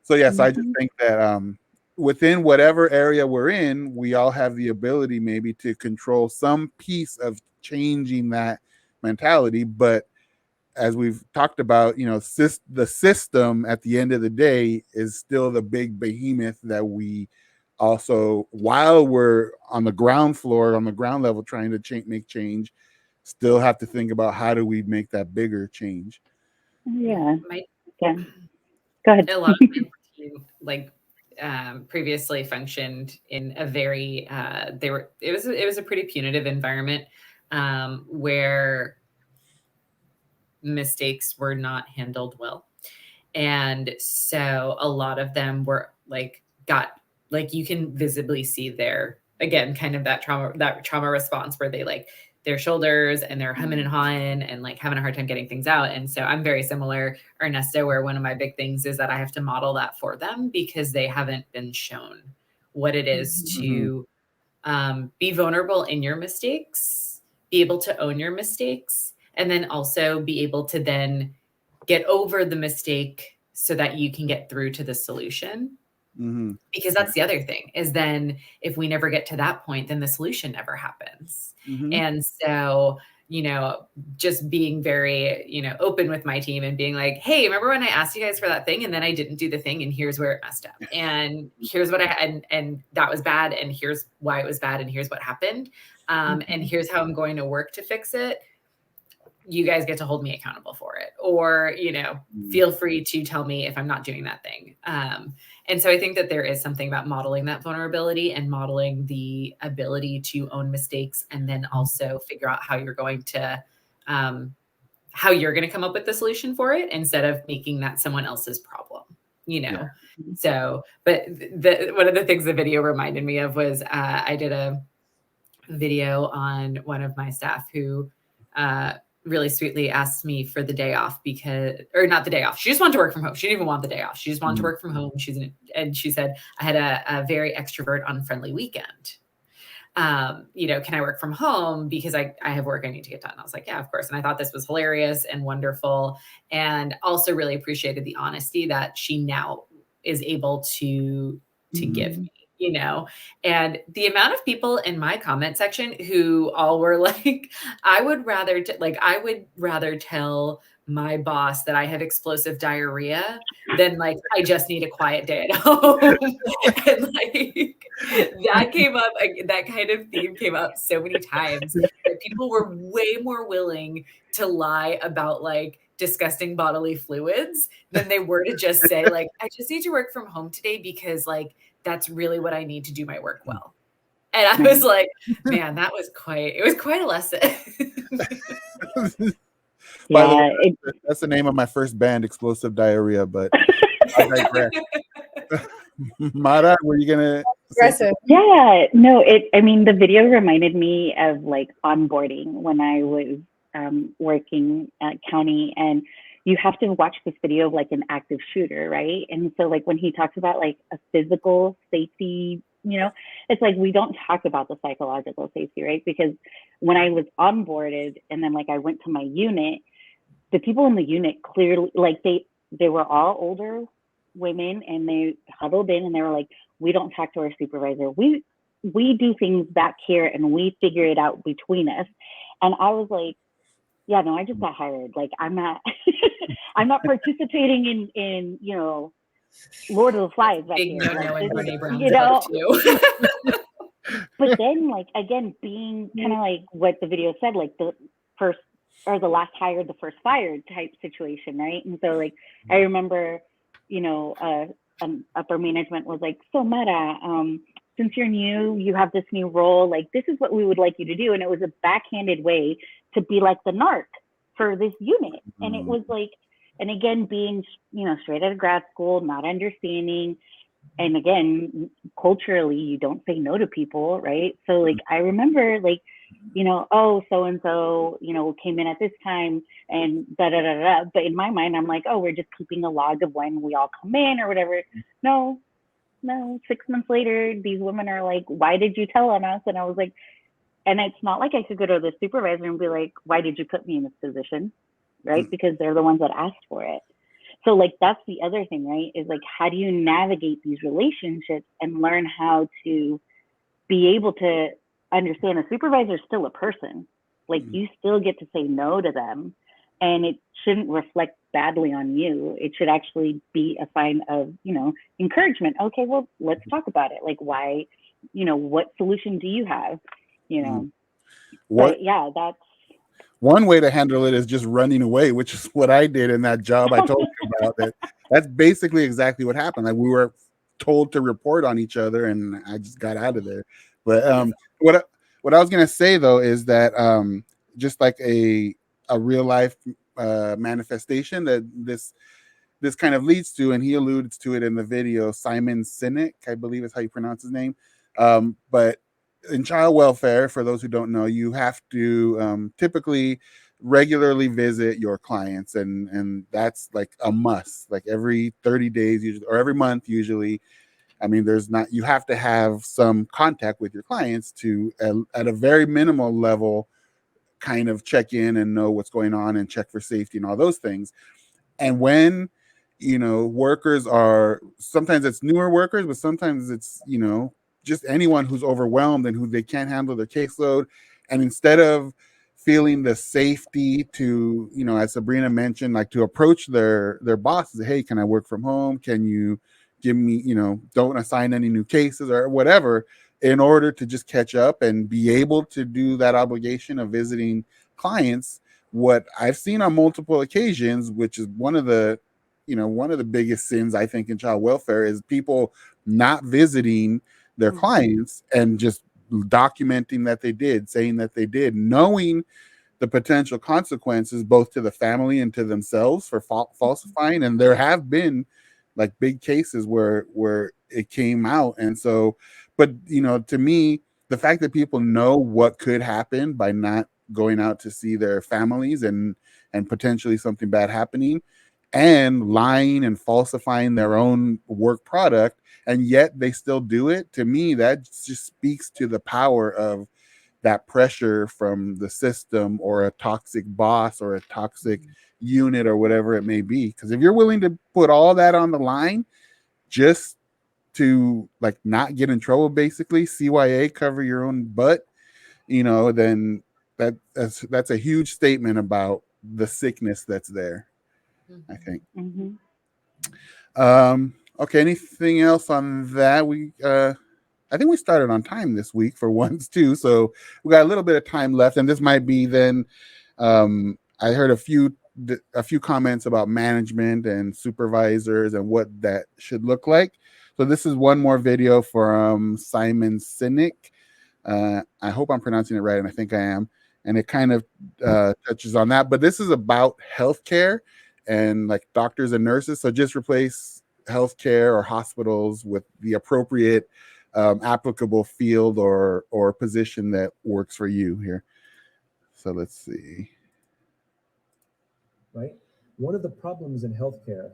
yes, I just think that within whatever area we're in, we all have the ability maybe to control some piece of changing that mentality. But as we've talked about, the system at the end of the day is still the big behemoth that we also, while we're on the ground floor, on the ground level, trying to make change, still have to think about how do we make that bigger change. Yeah. Go ahead. A lot of my team, previously functioned in a very it was a pretty punitive environment, where mistakes were not handled well. And so a lot of them were you can visibly see again, kind of that trauma response where they their shoulders and they're humming and hawing and having a hard time getting things out. And so I'm very similar, Ernesto, where one of my big things is that I have to model that for them, because they haven't been shown what it is to be vulnerable in your mistakes, be able to own your mistakes, and then also be able to then get over the mistake so that you can get through to the solution. Mm-hmm. Because that's the other thing, is then if we never get to that point, then the solution never happens. Mm-hmm. And so, you know, just being very, you know, open with my team and being like, hey, remember when I asked you guys for that thing and then I didn't do the thing and here's where it messed up. And here's what and that was bad. And here's why it was bad. And here's what happened. And here's how I'm going to work to fix it. You guys get to hold me accountable for it, or, you know, feel free to tell me if I'm not doing that thing. And so I think that there is something about modeling that vulnerability and modeling the ability to own mistakes, and then also figure out how you're going to come up with the solution for it, instead of making that someone else's problem, you know? Yeah. So, but one of the things the video reminded me of was, I did a video on one of my staff who, really sweetly asked me for the day off or not the day off. She just wanted to work from home. She didn't even want the day off. She just wanted to work from home. And she said, I had a very extrovert, unfriendly weekend. You know, can I work from home because I have work I need to get done? I was like, yeah, of course. And I thought this was hilarious and wonderful. And also really appreciated the honesty that she now is able to give me. You know, and the amount of people in my comment section who all were like, I would rather tell my boss that I have explosive diarrhea than like, I just need a quiet day at home. And like that kind of theme came up so many times that people were way more willing to lie about like disgusting bodily fluids than they were to just say like, I just need to work from home today because like, that's really what I need to do my work well. And I was like, man, it was quite a lesson. By the way, that's the name of my first band, Explosive Diarrhea, but I digress. Mara, were you gonna aggressive? Yeah, no, the video reminded me of like onboarding when I was working at county, and you have to watch this video of like an active shooter, right? And so like when he talks about like a physical safety, you know, it's like we don't talk about the psychological safety, right? Because when I was onboarded and then like I went to my unit, the people in the unit clearly like they were all older women, and they huddled in and they were like, we don't talk to our supervisor. We do things back here and we figure it out between us. And I was like, yeah, no, I just got hired. Like, I'm not, I'm not participating in, you know, Lord of the Flies back here. You know, but then, like, again, being kind of like what the video said, like the first or the last hired, the first fired type situation, right? And so, like, I remember, you know, upper management was like, so Meta, since you're new, you have this new role, like this is what we would like you to do. And it was a backhanded way to be like the narc for this unit. And it was like, and again, being, you know, straight out of grad school, not understanding. And again, culturally, you don't say no to people, right? So like, I remember like, you know, oh, so-and-so, you know, came in at this time and da-da-da-da. But in my mind, I'm like, oh, we're just keeping a log of when we all come in or whatever. No, 6 months later, these women are like, why did you tell on us? And I was like, and it's not like I could go to the supervisor and be like, why did you put me in this position? Right? Because they're the ones that asked for it. So like, that's the other thing, right? Is like, how do you navigate these relationships and learn how to be able to understand a supervisor is still a person. Like you still get to say no to them, and it shouldn't reflect badly on you. It should actually be a sign of, you know, encouragement. Okay, well, let's talk about it. Like, why, you know, what solution do you have? You know, but yeah, that's one way to handle it is just running away, which is what I did in that job I told you about. That's basically exactly what happened. Like we were told to report on each other, and I just got out of there. But what I was gonna say though is that just like a real life manifestation that this kind of leads to, and he alludes to it in the video, Simon Sinek, I believe is how you pronounce his name. But in child welfare, for those who don't know, you have to typically regularly visit your clients, and that's like a must, like every 30 days usually, or every month usually. I mean, you have to have some contact with your clients to, at a very minimal level, kind of check in and know what's going on and check for safety and all those things. And when, workers are, sometimes it's newer workers, but sometimes it's, just anyone who's overwhelmed and who they can't handle their caseload. And instead of feeling the safety to, as Sabrina mentioned, like to approach their boss and say, hey, can I work from home? Can you give me, don't assign any new cases or whatever, in order to just catch up and be able to do that obligation of visiting clients. What I've seen on multiple occasions, which is one of the biggest sins I think in child welfare, is people not visiting their clients and just documenting that they did, saying that they did, knowing the potential consequences both to the family and to themselves for falsifying. And there have been like big cases where it came out. And so, but to me, the fact that people know what could happen by not going out to see their families and potentially something bad happening, and lying and falsifying their own work product, and yet they still do it, to me that just speaks to the power of that pressure from the system or a toxic boss or a toxic unit or whatever it may be. Because if you're willing to put all that on the line just to like not get in trouble, basically CYA, cover your own butt, then that's a huge statement about the sickness that's there, I think. Okay, anything else on that? I think we started on time this week for once too, so we got a little bit of time left, and this might be then. I heard a few comments about management and supervisors and what that should look like. So this is one more video from Simon Sinek. I hope I'm pronouncing it right, and I think I am. And it kind of touches on that, but this is about healthcare and like doctors and nurses. So just replace healthcare or hospitals with the appropriate applicable field or position that works for you here. So let's see. Right. One of the problems in healthcare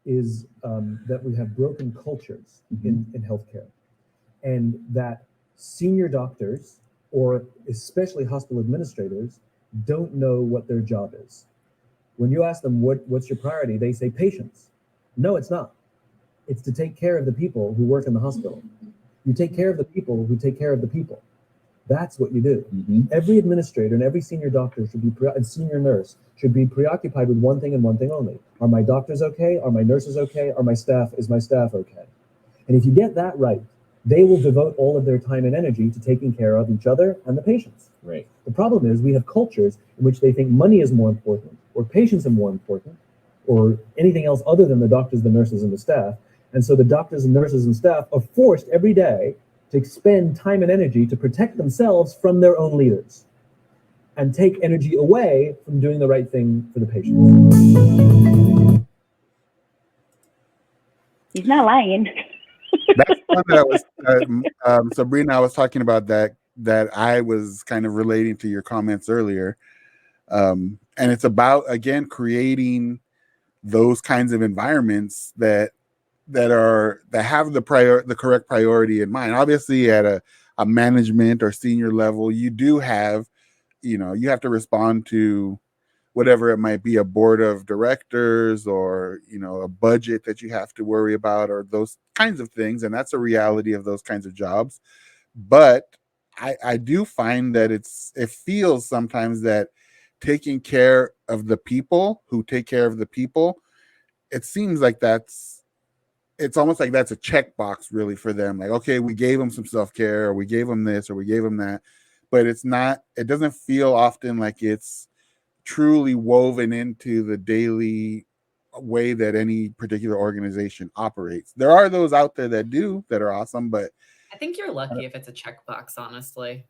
is that we have broken cultures in healthcare, and that senior doctors, or especially hospital administrators, don't know what their job is. When you ask them what's your priority, they say patients. No, it's not. It's to take care of the people who work in the hospital. You take care of the people who take care of the people. That's what you do. Every administrator and every senior doctor and senior nurse should be preoccupied with one thing and one thing only. Are my doctors okay? Are my nurses okay? Is my staff okay? And if you get that right, they will devote all of their time and energy to taking care of each other and the patients. Right. The problem is we have cultures in which they think money is more important, or patients are more important, or anything else other than the doctors, the nurses, and the staff. And so the doctors and nurses and staff are forced every day to expend time and energy to protect themselves from their own leaders and take energy away from doing the right thing for the patient. He's not lying. That's one that was Sabrina, I was talking about that I was kind of relating to your comments earlier. And it's about, again, creating those kinds of environments that have the correct priority in mind. Obviously at a management or senior level, you do have, you have to respond to whatever it might be, a board of directors or, a budget that you have to worry about, or those kinds of things. And that's a reality of those kinds of jobs. But I do find that it feels sometimes that taking care of the people who take care of the people, it seems like it's almost like that's a checkbox really for them. Like, okay, we gave them some self-care, or we gave them this, or we gave them that, but it doesn't feel often like it's truly woven into the daily way that any particular organization operates. There are those out there that are awesome, but I think you're lucky if it's a checkbox, honestly.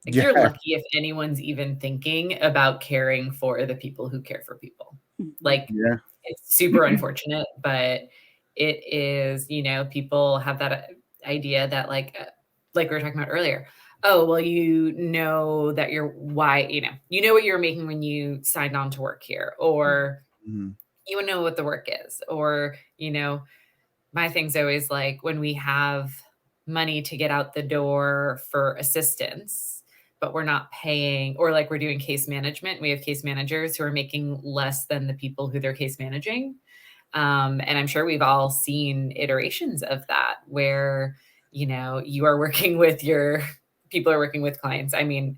Like, yeah. You're lucky if anyone's even thinking about caring for the people who care for people. Like, yeah. It's super unfortunate, but it is, people have that idea that like we were talking about earlier. Oh, well, that you know what you're making when you signed on to work here, or you know what the work is, or, my thing's always like when we have money to get out the door for assistance, but we're not paying, or like we're doing case management. We have case managers who are making less than the people who they're case managing. And I'm sure we've all seen iterations of that where, you are working with people are working with clients. I mean,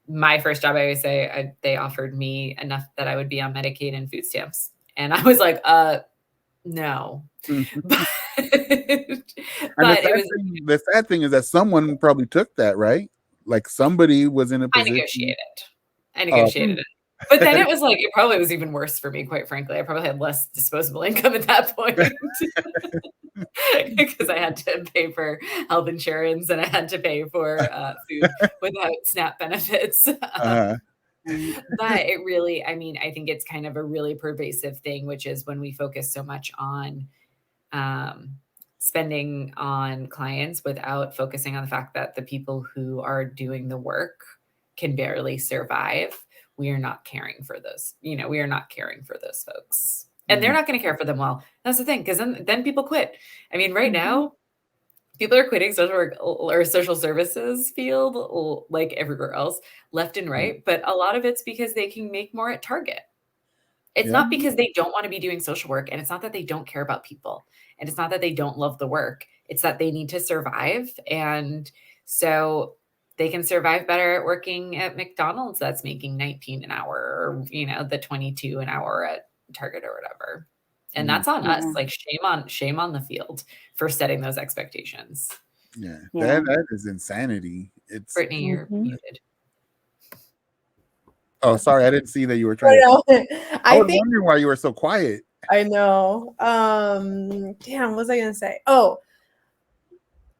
my first job, I always say they offered me enough that I would be on Medicaid and food stamps. And I was like, no. But the sad thing is that someone probably took that, right? Like somebody was in a position. I negotiated it. But then it was like, it probably was even worse for me, quite frankly. I probably had less disposable income at that point because I had to pay for health insurance and I had to pay for food without SNAP benefits. But it really, I mean, I think it's kind of a really pervasive thing, which is when we focus so much on spending on clients without focusing on the fact that the people who are doing the work can barely survive. We are not caring for those, we are not caring for those folks, and they're not going to care for them well. That's the thing, because then people quit. I mean, right now, people are quitting social work or social services field like everywhere else, left and right. But a lot of it's because they can make more at Target. It's not because they don't want to be doing social work, and it's not that they don't care about people, and it's not that they don't love the work. It's that they need to survive, and so they can survive better at working at McDonald's that's making $19 an hour, or the $22 an hour at Target or whatever. And that's on us. Like shame on the field for setting those expectations. Yeah. That is insanity. It's Brittany, you're muted. Oh, sorry, I didn't see that you were trying I was wondering why you were so quiet. I know. Damn, what was I gonna say? Oh,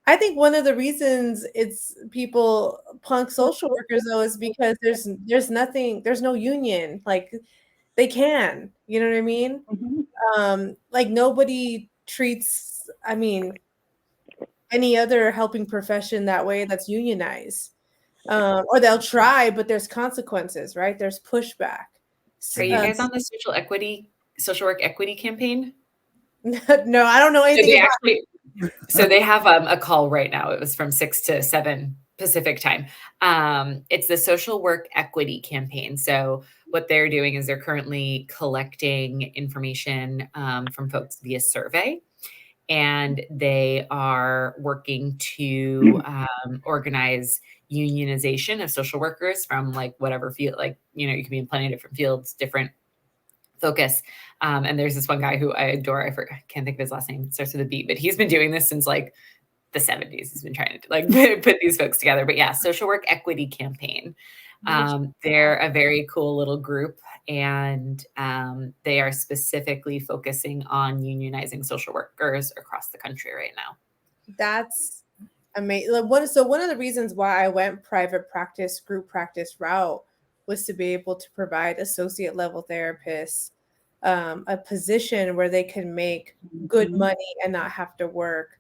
I think one of the reasons it's people punk social workers though is because there's no union. Like they can, you know what I mean? Like nobody treats, I mean, any other helping profession that way that's unionized. Or they'll try, but there's consequences, right? There's pushback. Are you guys on the social work equity campaign? No, I don't know anything about it. So they have a call right now. It was from 6 to 7 Pacific time. It's the social work equity campaign. So what they're doing is they're currently collecting information from folks via survey. And they are working to organize unionization of social workers from like whatever field, like, you can be in plenty of different fields, different focus. And there's this one guy who I adore. I can't think of his last name. It starts with a B, but he's been doing this since like the 70s. He's been trying to like put these folks together. But yeah, social work equity campaign. They're a very cool little group, and they are specifically focusing on unionizing social workers across the country right now. That's amazing. So one of the reasons why I went private practice, group practice route was to be able to provide associate level therapists a position where they can make good money and not have to work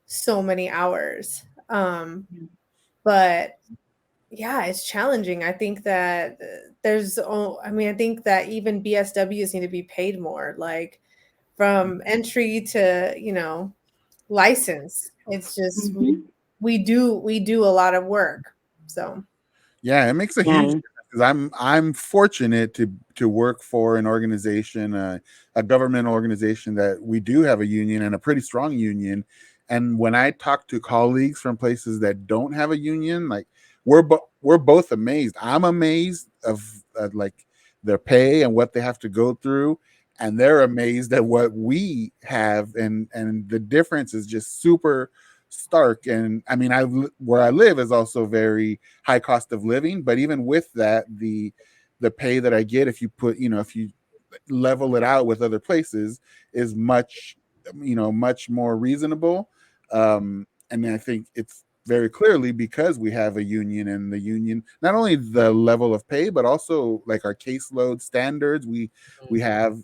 so many hours. But yeah, it's challenging. I think that I think that even BSWs need to be paid more, like from entry to, license. It's just, we do a lot of work. So yeah, it makes a huge difference, because I'm fortunate to work for an organization, a government organization that we do have a union, and a pretty strong union. And when I talk to colleagues from places that don't have a union, like we're both amazed. I'm amazed of like their pay and what they have to go through, and they're amazed at what we have, and the difference is just super stark. And I mean, where I live is also very high cost of living, but even with that, the pay that I get, if you level it out with other places, is much more reasonable. And I think it's very clearly because we have a union, and the union, not only the level of pay, but also like our caseload standards. We have,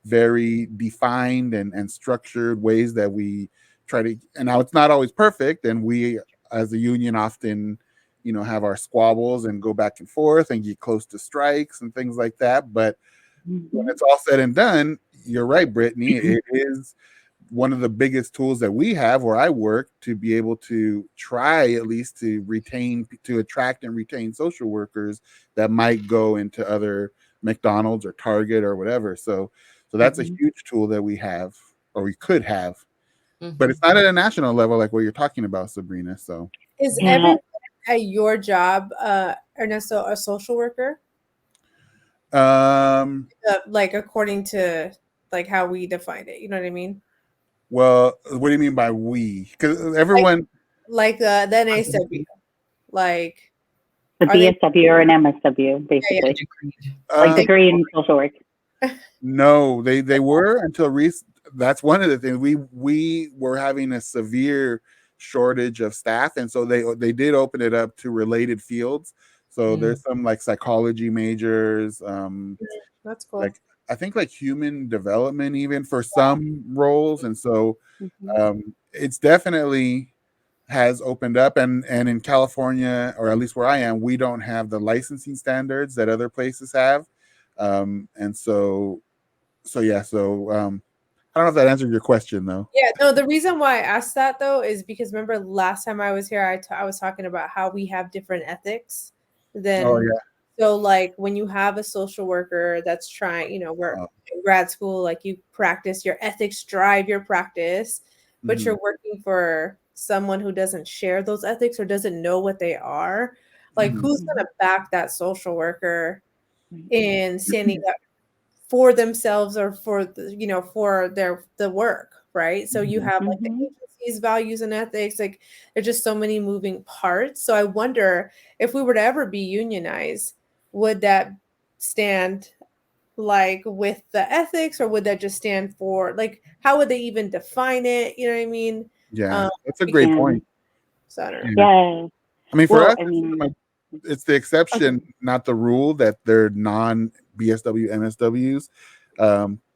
very defined and structured ways that we try to, and now it's not always perfect. And we as a union often, have our squabbles and go back and forth and get close to strikes and things like that. But when it's all said and done, you're right, Brittany, it is one of the biggest tools that we have where I work to be able to try at least to attract and retain social workers that might go into other McDonald's or Target or whatever. So that's a huge tool that we have, or we could have, but it's not at a national level like what you're talking about, Sabrina. So is everyone at your job, Ernesto, a social worker? Like according to like how we defined it, you know what I mean? Well, what do you mean by we? Because everyone like the NASW, like the BSW or an MSW, basically, like degree in social work. No, they were until recent. That's one of the things we were having a severe shortage of staff, and so they did open it up to related fields. So there's some like psychology majors, that's cool. like I think like human development even for some roles, and so it's definitely has opened up, and in California, or at least where I am, we don't have the licensing standards that other places have, and so yeah, so I don't know if that answered your question though. Yeah, no, the reason why I asked that though is because remember last time I was here, I was talking about how we have different ethics than so like when you have a social worker that's trying, you know, we're in grad school, like you practice your ethics, drive your practice, but you're working for someone who doesn't share those ethics or doesn't know what they are. Like who's gonna back that social worker in standing up for themselves or for the, you know, for the work, right? So you have like the agency's values and ethics, like there's just so many moving parts. So I wonder if we were to ever be unionized, would that stand like with the ethics, or would that just stand for like how would they even define it? You know what I mean? Yeah, that's a great point. So I don't know. Yeah. I mean, for us, it's the exception, not the rule that they're non-BSW MSWs.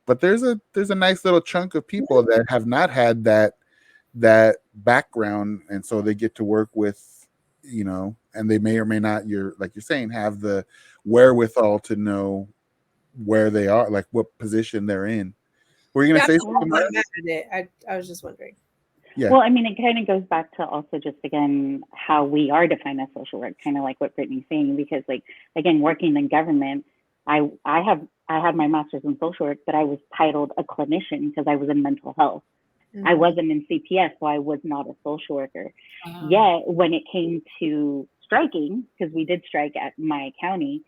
But there's a nice little chunk of people that have not had that background, and so they get to work with, you know, and they may or may not, you're saying, have the wherewithal to know where they are, like what position they're in. Were you going to say something? I was just wondering. Yeah. Well, I mean, it kind of goes back to also just, again, how we are defined as social work, kind of like what Brittany's saying, because like, again, working in government, I had my master's in social work, but I was titled a clinician because I was in mental health. I wasn't in CPS, so I was not a social worker. Yet when it came to striking, because we did strike at my county,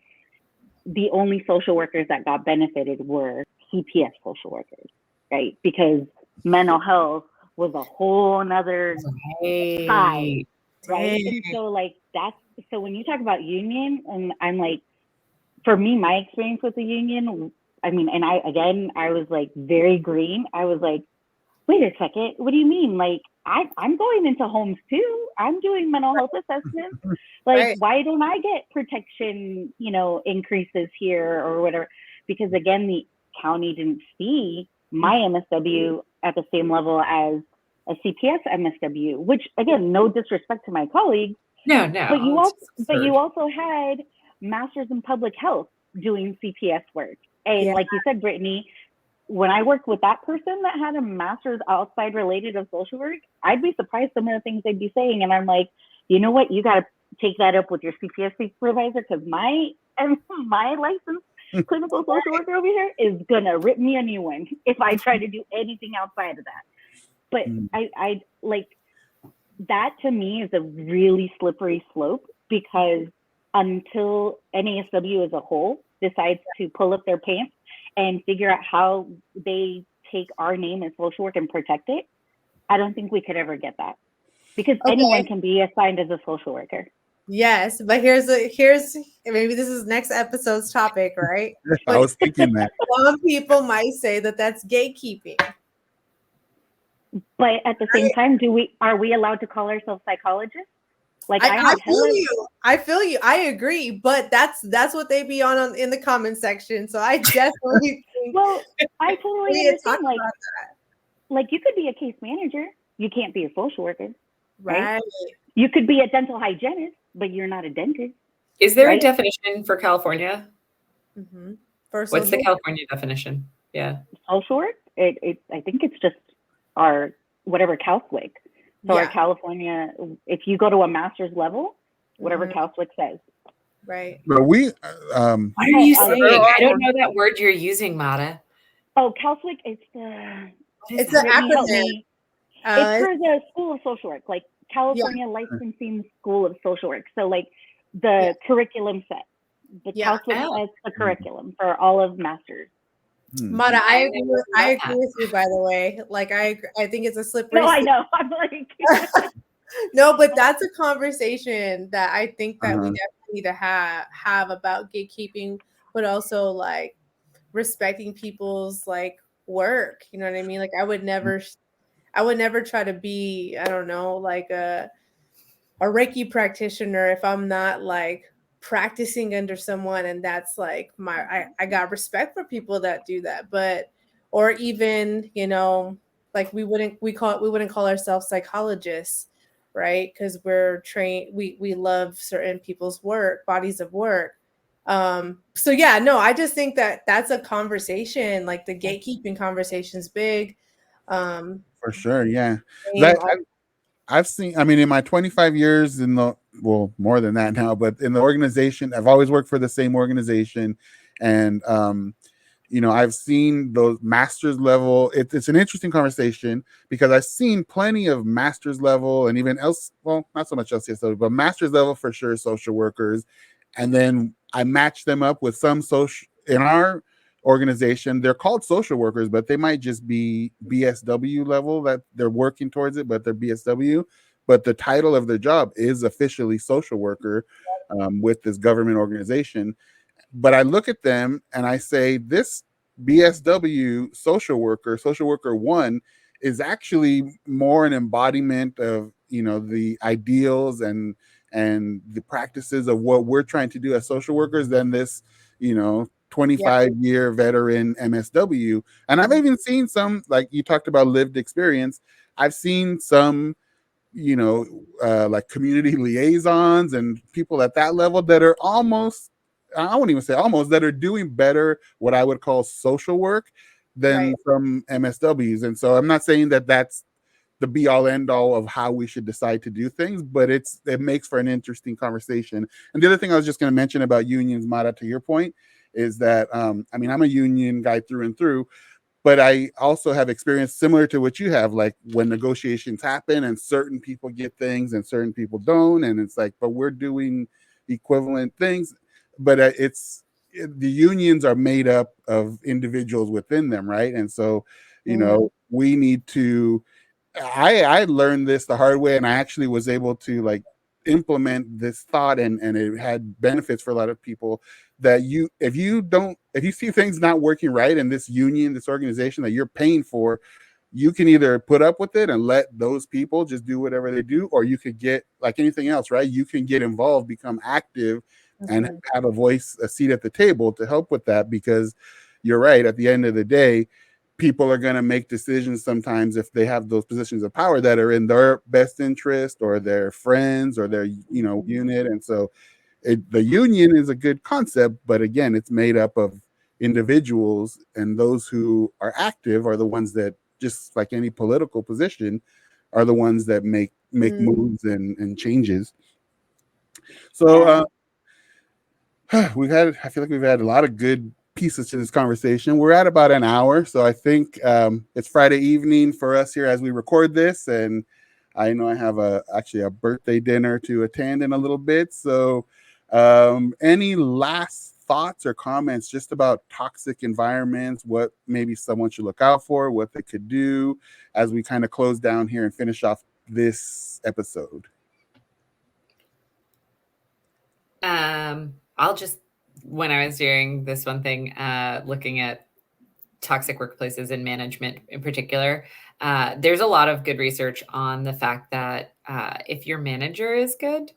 the only social workers that got benefited were CPS social workers, right? Because mental health was a whole nother side, right? And so like so when you talk about union, and I'm like, for me, my experience with the union, I mean, and I was like very green. I was like, wait a second, what do you mean? Like I'm going into homes too. I'm doing mental health assessments. Like, why don't I get protection, you know, increases here or whatever? Because again, the county didn't see my MSW at the same level as a CPS MSW, which again, no disrespect to my colleagues. No. But you also had masters in public health doing CPS work. And like you said, Brittany, when I worked with that person that had a master's outside related of social work, I'd be surprised some of the things they'd be saying. And I'm like, you know what? You got to take that up with your CPS supervisor, because my licensed clinical social worker over here is going to rip me a new one if I try to do anything outside of that. But I like that, to me, is a really slippery slope, because until NASW as a whole decides to pull up their pants and figure out how they take our name as social work and protect it, I don't think we could ever get that, because anyone can be assigned as a social worker. Yes, but here's maybe this is next episode's topic, right? I was thinking that some people might say that that's gatekeeping. But at the same time, are we allowed to call ourselves psychologists? Like I feel you. I agree, but that's what they be on in the comment section. So I definitely think. Well, I totally understand. Like you could be a case manager, you can't be a social worker, right? You could be a dental hygienist, but you're not a dentist. Is there a definition for California? Mm-hmm. What's the California definition? Yeah, social work. I think it's just our whatever CalSWIC. So our Yeah. California, if you go to a master's level, whatever Mhm. CalSWIC says. Right. But we, What are Oh, you saying? I don't know that word you're using, Mata. Oh, CalSWIC, it's the, It's an Brittany, help acronym. me. It's for the School of Social Work, like California Licensing School of Social Work. So like the curriculum set, the Yeah. CalSWIC sets the curriculum for all of masters. Mata, I I never agree know that. with you, by the way. Like I think it's a slippery No, I slope. know. I'm like, No, but that's a conversation that I think that we Uh-huh. definitely need to have about gatekeeping, but also like respecting people's like work. You know what I mean? Like I would never try to be, I don't know, like a Reiki practitioner if I'm not like practicing under someone, and that's like I got respect for people that do that. But or even, you know, like we wouldn't call ourselves psychologists, right? Because we're trained, we love certain people's work, bodies of work. So yeah, no, I just think that that's a conversation, like the gatekeeping conversation is big. For sure, yeah. Same, That I've seen. I mean, in my 25 years in the, well, more than that now, but in the organization, I've always worked for the same organization, and I've seen those master's level. It's an interesting conversation because I've seen plenty of master's level and even else. Well, not so much LCSW, but master's level for sure, social workers, and then I match them up with some social in our organization. They're called social workers, but they might just be BSW level, that they're working towards it, but they're BSW. But the title of their job is officially social worker with this government organization. But I look at them and I say, this BSW social worker one, is actually more an embodiment of the ideals and the practices of what we're trying to do as social workers than this 25-year veteran MSW. And I've even seen some, like you talked about lived experience. I've seen some like community liaisons and people at that level that are almost, I wouldn't even say almost, that are doing better what I would call social work than some MSWs. And so I'm not saying that that's the be all end all of how we should decide to do things, but it makes for an interesting conversation. And the other thing I was just going to mention about unions, Mara, to your point, is that I mean, I'm a union guy through and through, but I also have experience similar to what you have, like when negotiations happen and certain people get things and certain people don't, and it's like, but we're doing equivalent things. But the unions are made up of individuals within them, right? And so we need to, I learned this the hard way, and I actually was able to like implement this thought, and it had benefits for a lot of people, that if you see things not working right in this union, this organization that you're paying for, you can either put up with it and let those people just do whatever they do, or you could get, like anything else, right? You can get involved, become active, and have a voice, a seat at the table to help with that. Because you're right, at the end of the day, people are going to make decisions sometimes, if they have those positions of power, that are in their best interest or their friends or their unit. And so the union is a good concept, but again, it's made up of individuals, and those who are active are the ones that, just like any political position, are the ones that make moves and changes. So I feel like we've had a lot of good pieces to this conversation. We're at about an hour, so I think it's Friday evening for us here as we record this, and I know I have actually a birthday dinner to attend in a little bit. So any last thoughts or comments just about toxic environments, what maybe someone should look out for, what they could do, as we kind of close down here and finish off this episode? I'll just, when I was doing this one thing, looking at toxic workplaces and management in particular, there's a lot of good research on the fact that if your manager is good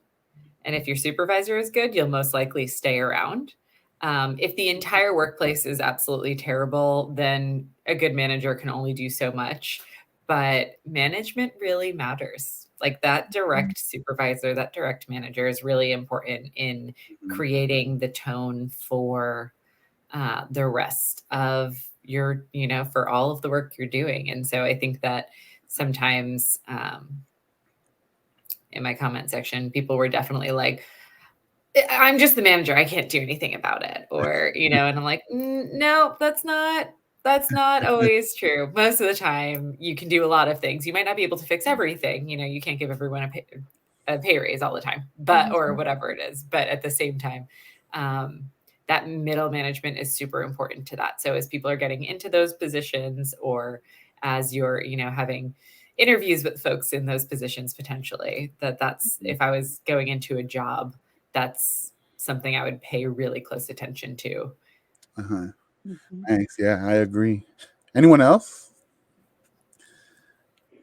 and if your supervisor is good, you'll most likely stay around. If the entire workplace is absolutely terrible, then a good manager can only do so much. But management really matters. Like that direct supervisor, that direct manager is really important in creating the tone for the rest of your, for all of the work you're doing. And so I think that sometimes in my comment section, people were definitely like, I'm just the manager, I can't do anything about it. Or, and I'm like, no, that's not always true. Most of the time you can do a lot of things. You might not be able to fix everything. You can't give everyone a pay raise all the time, but, or whatever it is. But at the same time, that middle management is super important to that. So as people are getting into those positions, or as you're, having interviews with folks in those positions, potentially, that's, if I was going into a job, that's something I would pay really close attention to. Thanks. Yeah, I agree. Anyone else?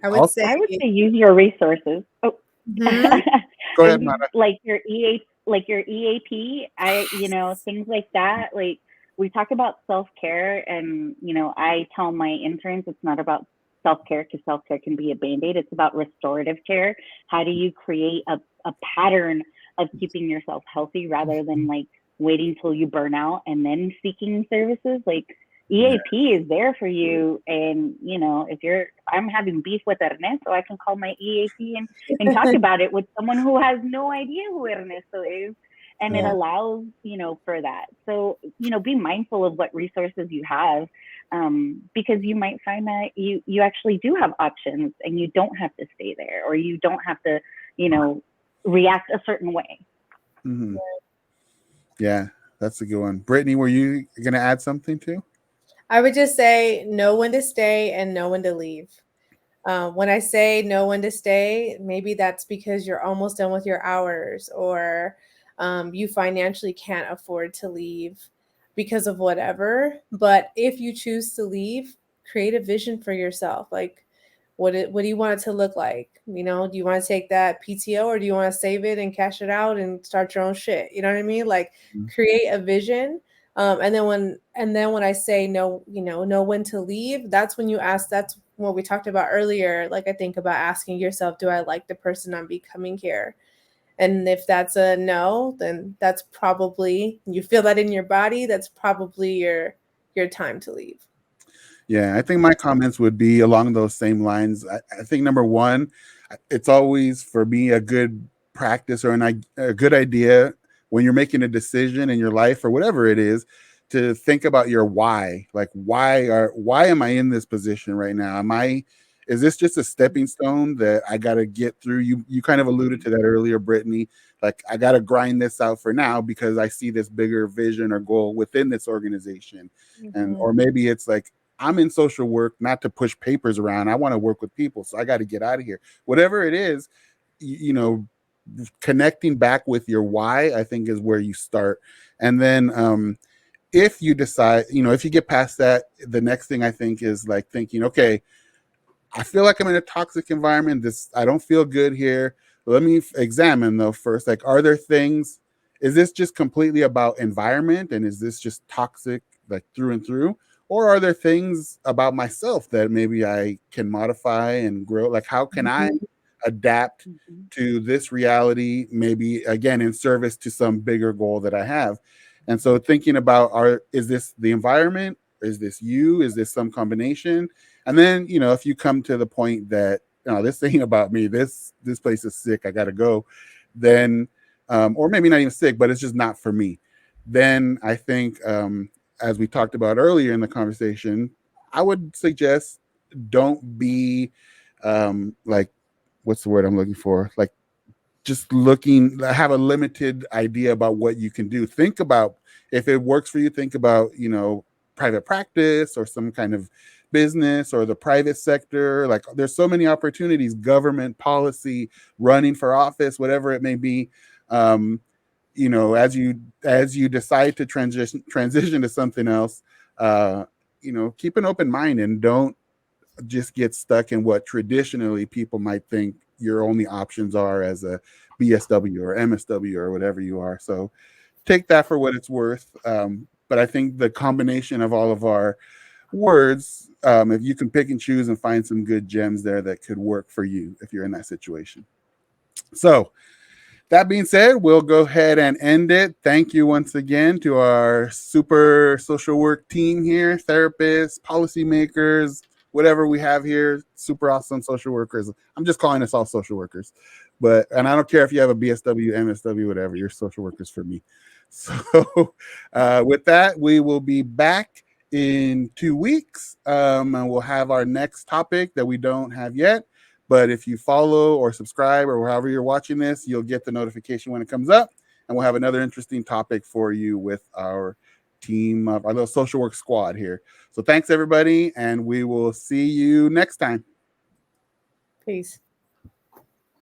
I would say use your resources. Oh, go ahead, Mara. Like your EAP, things like that. Like, we talk about self-care, and I tell my interns it's not about self-care, because self-care can be a band-aid. It's about restorative care. How do you create a pattern of keeping yourself healthy, rather than like waiting till you burn out and then seeking services? Like, EAP is there for you. And if I'm having beef with Ernesto, I can call my EAP and talk about it with someone who has no idea who Ernesto is. And it allows, for that. So, be mindful of what resources you have, because you might find that you actually do have options, and you don't have to stay there, or you don't have to, react a certain way. Mm-hmm. Yeah, that's a good one. Brittany, were you going to add something too? I would just say know when to stay and know when to leave. When I say know when to stay, maybe that's because you're almost done with your hours, or you financially can't afford to leave because of whatever. But if you choose to leave, create a vision for yourself. Like, what do you want it to look like? Do you want to take that PTO, or do you want to save it and cash it out and start your own shit? You know what I mean? Like, create a vision. And then when I say no, know when to leave, that's when you ask. That's what we talked about earlier. Like, I think about asking yourself, do I like the person I'm becoming here? And if that's a no, then that's probably, you feel that in your body, that's probably your time to leave. Yeah, I think my comments would be along those same lines. I think number one, it's always for me a good practice, or a good idea when you're making a decision in your life or whatever it is, to think about your why. Like, why am I in this position right now? Is this just a stepping stone that I got to get through? You kind of alluded to that earlier, Brittany. Like, I got to grind this out for now because I see this bigger vision or goal within this organization. And, or maybe it's like, I'm in social work not to push papers around. I want to work with people, so I got to get out of here. Whatever it is, connecting back with your why, I think, is where you start. And then if you decide, if you get past that, the next thing I think is like thinking, okay, I feel like I'm in a toxic environment. I don't feel good here. Let me examine though first. Like, are there things? Is this just completely about environment, and is this just toxic, like through and through? Or are there things about myself that maybe I can modify and grow? Like, how can I adapt to this reality, maybe again in service to some bigger goal that I have? And so thinking about, is this the environment? Is this you? Is this some combination? And then, if you come to the point that, this ain't about me, this place is sick, I got to go, then, or maybe not even sick, but it's just not for me. Then I think, as we talked about earlier in the conversation, I would suggest don't be like, what's the word I'm looking for? Like, just have a limited idea about what you can do. Think about, if it works for you, think about, private practice or some kind of business or the private sector. Like, there's so many opportunities, government policy, running for office, whatever it may be. As you decide to transition to something else, keep an open mind and don't just get stuck in what traditionally people might think your only options are as a BSW or MSW or whatever you are. So take that for what it's worth. But I think the combination of all of our words, if you can pick and choose and find some good gems there that could work for you if you're in that situation. So that being said, we'll go ahead and end it. Thank you once again to our super social work team here, therapists, policymakers, whatever we have here, super awesome social workers. I'm just calling us all social workers. And I don't care if you have a BSW, MSW, whatever, you're social workers for me. So with that, we will be back in 2 weeks, and we'll have our next topic that we don't have yet. But if you follow or subscribe or however you're watching this, you'll get the notification when it comes up. And we'll have another interesting topic for you with our team, of our little social work squad here. So thanks, everybody. And we will see you next time. Peace.